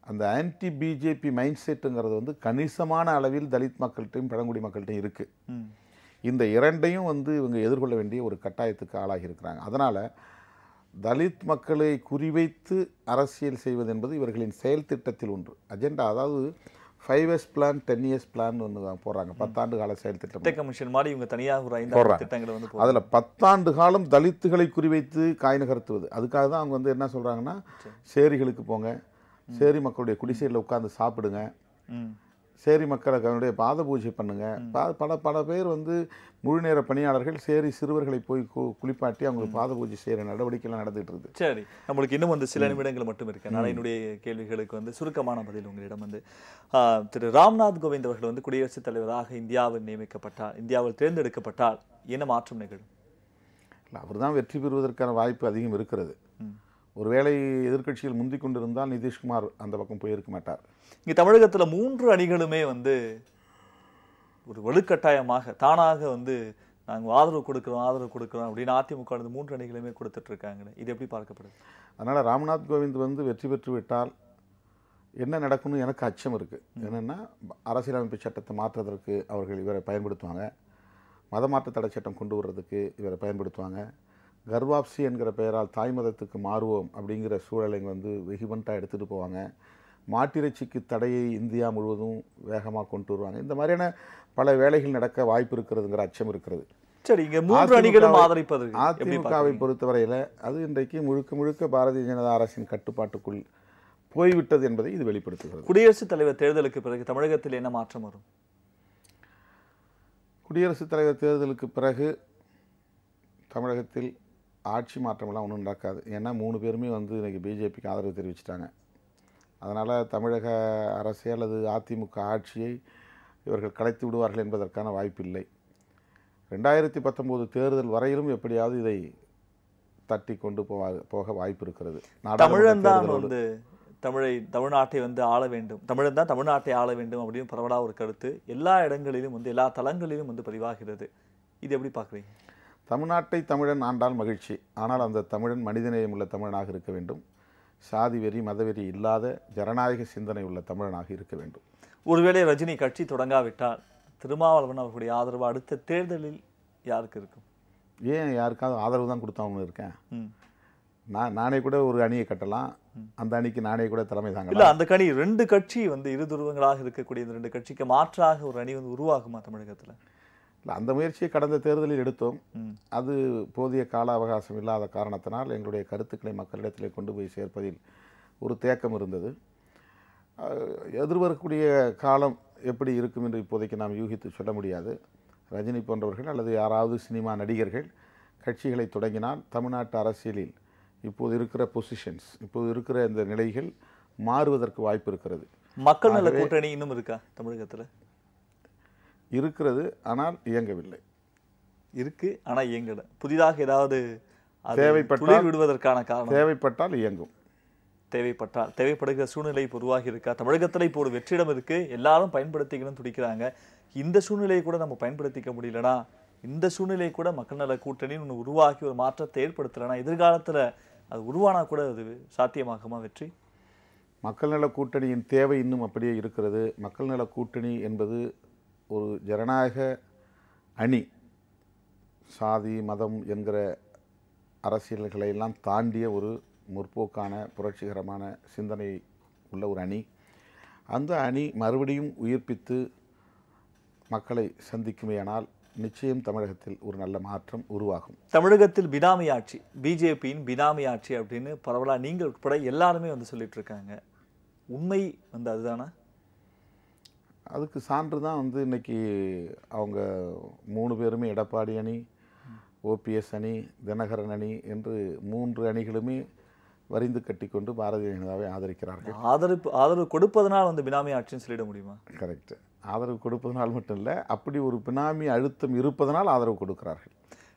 அந்த ஆன்டி பிஜேபி மைண்ட் செட்டுங்கிறது வந்து கணிசமான அளவில் தலித் மக்கள்கிட்டையும் பழங்குடி மக்கள்கிட்டையும் இருக்குது. இந்த 2ஐயும் வந்து இவங்க எதிர்கொள்ள வேண்டிய ஒரு கட்டாயத்துக்கு ஆளாகி இருக்கிறாங்க. அதனால் தலித் மக்களை குறிவைத்து அரசியல் செய்வது என்பது இவர்களின் செயல் திட்டத்தில் ஒன்று, அஜெண்டா. அதாவது 5 years பிளான், 10 years பிளான் ஒன்று போடுறாங்க, 10 ஆண்டு கால செயல் திட்டம் கமிஷன் மாதிரி இவங்க தனியாக ஒரு 5 திட்டங்களை வந்து அதில் 10 ஆண்டு காலம் தலித்துகளை குறிவைத்து காய் நகர்த்துவது. அதுக்காக தான் அவங்க வந்து என்ன சொல்கிறாங்கன்னா, சேரிகளுக்கு போங்க, சேரி மக்களுடைய குடிசையில் உட்கார்ந்து சாப்பிடுங்க, சேரி மக்களுடைய பாத பூஜை பண்ணுங்க. பல பேர் வந்து முழு நேர பணியாளர்கள் சேரி சிறுவர்களை போய் குளிப்பாட்டி அவங்களுக்கு பாத பூஜை செய்கிற நடவடிக்கைலாம் நடந்துட்டு இருக்கு. சரி, நம்மளுக்கு இன்னும் வந்து சில நிமிடங்கள் மட்டும் இருக்கு. நான் என்னுடைய கேள்விகளுக்கு வந்து சுருக்கமான பதில் உங்களிடம் வந்து திரு ராம்நாத் கோவிந்த் அவர்கள் வந்து குடியரசுத் தலைவராக இந்தியாவில் தேர்ந்தெடுக்கப்பட்டால் என்ன மாற்றம் நிகழும்? இல்லை, அவர் தான் வெற்றி பெறுவதற்கான வாய்ப்பு அதிகம் இருக்கிறது. ஒருவேளை எதிர்க்கட்சிகள் முந்திக் கொண்டிருந்தால் நிதிஷ்குமார் அந்த பக்கம் போயிருக்க மாட்டார். இங்கே தமிழகத்தில் 3 அணிகளுமே வந்து ஒரு வலுக்கட்டாயமாக தானாக வந்து நாங்கள் ஆதரவு கொடுக்குறோம் அப்படின்னு அதிமுக 3 அணிகளுமே கொடுத்துட்டு இருக்காங்க. இது எப்படி பார்க்கப்படுது? அதனால் ராம்நாத் கோவிந்த் வந்து வெற்றி பெற்று விட்டால் என்ன நடக்கும்னு எனக்கு அச்சம் இருக்குது. என்னென்னா, அரசியலமைப்பு சட்டத்தை மாற்றுவதற்கு அவர்கள் இவரை பயன்படுத்துவாங்க, மதமாற்ற தடை சட்டம் கொண்டு வர்றதுக்கு இவரை பயன்படுத்துவாங்க, கர்வாப்சி என்கிற பெயரால் தாய் மதத்துக்கு மாறுவோம் அப்படிங்கிற சூழலை வந்து வெகுமெண்ட்டாக எடுத்துகிட்டு போவாங்க, மாட்டிறைச்சிக்கு தடையை இந்தியா முழுவதும் வேகமாக கொண்டு வருவாங்க. இந்த மாதிரியான பல வேலைகள் நடக்க வாய்ப்பு இருக்கிறதுங்கிற அச்சம் இருக்கிறது. சரி, இங்கே 3 அணிகளும் ஆதரிப்பது அதிமுகவை பொறுத்தவரையில் அது இன்றைக்கு முழுக்க பாரதிய ஜனதா அரசின் கட்டுப்பாட்டுக்குள் போய்விட்டது என்பதை இது வெளிப்படுத்துகிறது. குடியரசுத் தலைவர் தேர்தலுக்கு பிறகு தமிழகத்தில் என்ன மாற்றம் வரும்? குடியரசுத் தலைவர் தேர்தலுக்கு பிறகு தமிழகத்தில் ஆட்சி மாற்றமெல்லாம் ஒன்றும் நடக்காது. ஏன்னா 3 பேருமே வந்து இன்றைக்கி பிஜேபிக்கு ஆதரவு தெரிவிச்சிட்டாங்க. அதனால் தமிழக அரசு அல்லது அதிமுக ஆட்சியை இவர்கள் கலைத்து விடுவார்கள் என்பதற்கான வாய்ப்பு இல்லை. 2019 தேர்தல் வரையிலும் எப்படியாவது இதை தட்டி கொண்டு போக வாய்ப்பு இருக்கிறது. தமிழ்நாட்டை வந்து ஆள வேண்டும், தமிழன் தான் தமிழ்நாட்டை ஆள வேண்டும் அப்படின்னு பரவலாக ஒரு கருத்து எல்லா இடங்களிலும் வந்து எல்லா தளங்களிலும் வந்து பதிவாகிறது. இது எப்படி பார்க்குறீங்க? தமிழ்நாட்டை தமிழன் ஆண்டால் மகிழ்ச்சி. ஆனால் அந்த தமிழன் மனிதநேயம் உள்ள தமிழனாக இருக்க வேண்டும். சாதி வெறி மதவெறி இல்லாத ஜனநாயக சிந்தனை உள்ள தமிழனாக இருக்க வேண்டும். ஒருவேளை ரஜினி கட்சி தொடங்காவிட்டால் திருமாவளவன் அவர்களுடைய ஆதரவு அடுத்த தேர்தலில் யாருக்கு இருக்கும்? ஏன் யாருக்காவது ஆதரவு தான் கொடுத்தவங்க இருக்கேன். நானே கூட ஒரு அணியை கட்டலாம், அந்த அணிக்கு நானே கூட தலைமை தாங்கலாம். இல்ல அந்த கட்சி 2 கட்சி வந்து இரு துருவங்களாக இருக்கக்கூடிய இந்த 2 கட்சிக்கு மாற்றாக ஒரு அணி வந்து உருவாகுமா தமிழகத்துல? இல்லை, அந்த முயற்சியை கடந்த தேர்தலில் எடுத்தோம். அது போதிய கால அவகாசம் இல்லாத காரணத்தினால் எங்களுடைய கருத்துக்களை மக்களிடத்திலே கொண்டு போய் சேர்ப்பதில் ஒரு தேக்கம் இருந்தது. எதிர்வரக்கூடிய காலம் எப்படி இருக்கும் என்று இப்போதைக்கு நாம் யூகித்து சொல்ல முடியாது. ரஜினி போன்றவர்கள் அல்லது யாராவது சினிமா நடிகர்கள் கட்சிகளை தொடங்கினால் தமிழ்நாட்டு அரசியலில் இப்போது இருக்கிற பொசிஷன்ஸ், இப்போது இருக்கிற இந்த நிலைகள் மாறுவதற்கு வாய்ப்பு இருக்கிறது. மக்கள் நல கூட்டணி இன்னும் இருக்கா தமிழகத்தில்? இருக்கிறது, ஆனால் இயங்கவில்லை. இருக்கு, ஆனால் இயங்கல. புதிதாக ஏதாவது தேவைப்பட்டால் விடுவதற்கான காரணம்? தேவைப்பட்டால் இயங்கும். தேவைப்படுகிற சூழ்நிலை இப்போ உருவாகி இருக்கா? தமிழகத்தில் இப்போ ஒரு வெற்றிடம் இருக்கு, எல்லாரும் பயன்படுத்திக்கணும்னு துடிக்கிறாங்க. இந்த சூழ்நிலையை கூட நம்ம பயன்படுத்திக்க முடியலனா, இந்த சூழ்நிலை கூட மக்கள் நல கூட்டணி ஒன்று உருவாக்கி ஒரு மாற்றத்தை ஏற்படுத்தலைன்னா எதிர்காலத்தில் அது உருவானா கூட அது சாத்தியமாகுமா வெற்றி? மக்கள் நல கூட்டணியின் தேவை இன்னும் அப்படியே இருக்கிறது. மக்கள் நல கூட்டணி என்பது ஒரு ஜனநாயக அணி. சாதி மதம் என்கிற அரசியல்களை எல்லாம் தாண்டிய ஒரு முற்போக்கான புரட்சிகரமான சிந்தனை உள்ள ஒரு அணி. அந்த அணி மறுபடியும் உயிர்ப்பித்து மக்களை சந்திக்குமேயானால் நிச்சயம் தமிழகத்தில் ஒரு நல்ல மாற்றம் உருவாகும். தமிழகத்தில் பினாமி ஆட்சி, பிஜேபியின் பினாமி ஆட்சி அப்படின்னு பரவலாக நீங்கள் உட்பட எல்லாருமே வந்து சொல்லிட்டு இருக்காங்க. உண்மை வந்து அதுதானா? அதுக்கு சான்று தான் வந்து இன்னைக்கு அவங்க 3 பேருமே எடப்பாடி அணி, ஓபிஎஸ் அணி, தினகரன் அணி என்று 3 அணிகளுமே வரிந்து கட்டிக்கொண்டு பாரதிய ஜனதாவை ஆதரிக்கிறார்கள். ஆதரவு கொடுப்பதனால் வந்து பினாமி ஆட்சின்னு சொல்லிட முடியுமா? கரெக்ட். ஆதரவு கொடுப்பதனால் மட்டும் இல்லை, அப்படி ஒரு பினாமி அழுத்தம் இருப்பதனால் ஆதரவு கொடுக்கிறார்கள்.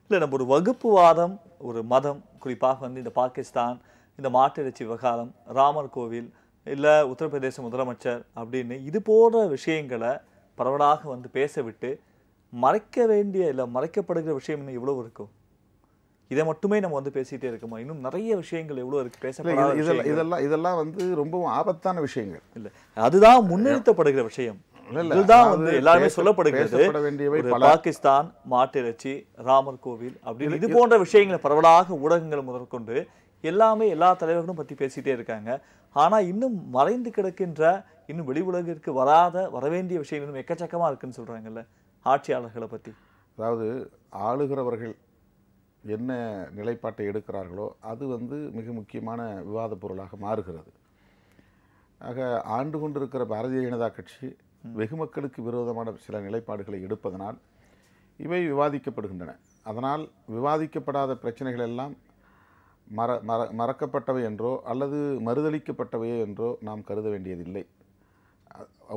இல்லை, நம்ம ஒரு வகுப்புவாதம், ஒரு மதம், குறிப்பாக வந்து இந்த பாகிஸ்தான், இந்த மாட்டிறைச்சி விவகாரம், ராமர் கோவில், இல்லை உத்தரப்பிரதேச முதலமைச்சர் அப்படின்னு இது போன்ற விஷயங்களை பரவலாக வந்து பேச விட்டு மறைக்க வேண்டிய இல்லை மறைக்கப்படுகிற விஷயம் இன்னும் எவ்வளவு இருக்கும்? இதை மட்டுமே நம்ம வந்து பேசிட்டே இருக்குமா? இன்னும் நிறைய விஷயங்கள் எவ்வளவு இருக்கு பேசப்படாத. இதெல்லாம் வந்து ரொம்பவும் ஆபத்தான விஷயங்கள். இல்லை, அதுதான் முன்னிறுத்தப்படுகிற விஷயம். இதுதான் வந்து எல்லாருமே சொல்லப்படுகிறது. பாகிஸ்தான், மாட்டிறைச்சி, ராமர் கோவில் அப்படின்னு இது போன்ற விஷயங்களை பரவலாக ஊடகங்கள் முதற்கொண்டு எல்லாமே எல்லா தலைவர்களும் பத்தி பேசிட்டே இருக்காங்க. ஆனா இன்னும் மறைந்து கிடக்கின்ற, இன்னும் வெளி உலகிற்கு வர வேண்டிய விஷயங்கள் இன்னும் எக்கச்சக்கமா இருக்குன்னு சொல்றாங்கல்ல ஆட்சியாளர்களை பத்தி. அதாவது ஆளுகிறவர்கள் என்ன நிலைப்பாட்டை எடுக்கிறார்களோ அது வந்து மிக முக்கியமான விவாத பொருளாக மாறுகிறது. ஆக ஆண்டு கொண்டிருக்கிற பாரதிய ஜனதா கட்சி வெகு மக்களுக்கு விரோதமான சில நிலைப்பாடுகளை எடுப்பதனால் இவை விவாதிக்கப்படுகின்றன. அதனால் விவாதிக்கப்படாத பிரச்சனைகள் எல்லாம் மறக்கப்பட்டவை என்றோ அல்லது மறுதளிக்கப்பட்டவையோ என்றோ நாம் கருத வேண்டியதில்லை.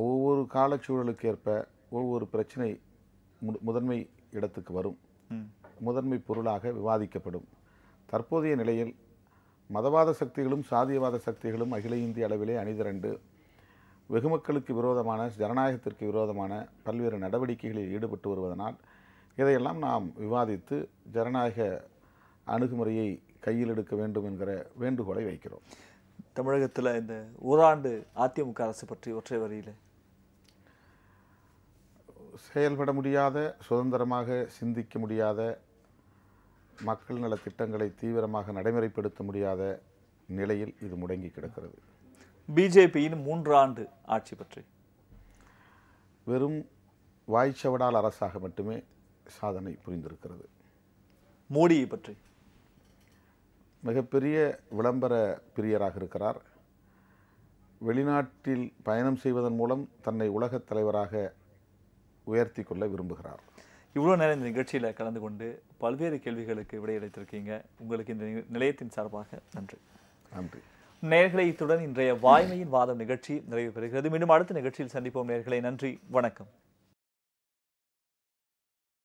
ஒவ்வொரு காலச்சூழலுக்கு ஏற்ப ஒவ்வொரு பிரச்சனை முதன்மை இடத்துக்கு வரும், முதன்மை பொருளாக விவாதிக்கப்படும். தற்போதைய நிலையில் மதவாத சக்திகளும் சாதியவாத சக்திகளும் அகில இந்திய அளவிலே அணிதிரண்டு வெகுமக்களுக்கு விரோதமான, ஜனநாயகத்திற்கு விரோதமான பல்வேறு நடவடிக்கைகளில் ஈடுபட்டு வருவதனால் இதையெல்லாம் நாம் விவாதித்து ஜனநாயக அணுகுமுறையை கையில் எடுக்க வேண்டும் என்கிற வேண்டுகோளை வைக்கிறோம். தமிழகத்தில் இந்த ஓராண்டு அதிமுக அரசு பற்றி ஒற்றை வரியில் செயல்பட முடியாத, சுதந்திரமாக சிந்திக்க முடியாத, மக்கள் நல திட்டங்களை தீவிரமாக நடைமுறைப்படுத்த முடியாத நிலையில் இது முடங்கி கிடக்கிறது. பிஜேபியின் 3 ஆண்டு ஆட்சி பற்றி வெறும் வாய்ச்சவடால் அரசாக மட்டுமே சாதனை புரிந்திருக்கிறது. மோடியை பற்றி மிகப்பெரிய விளம்பர பிரியராக இருக்கிறார். வெளிநாட்டில் பயணம் செய்வதன் மூலம் தன்னை உலகத் தலைவராக உயர்த்தி கொள்ள விரும்புகிறார். இவ்வளோ நேரம் இந்த நிகழ்ச்சியில் கலந்து கொண்டு பல்வேறு கேள்விகளுக்கு விடையளித்திருக்கீங்க. உங்களுக்கு இந்த நிலையத்தின் சார்பாக நன்றி. நன்றி நேயர்களே. இத்துடன் இன்றைய வாய்மையின் வாதம் நிகழ்ச்சி நிறைவு பெறுகிறது. மீண்டும் அடுத்த நிகழ்ச்சியில் சந்திப்போம் நேயர்களே. நன்றி, வணக்கம்.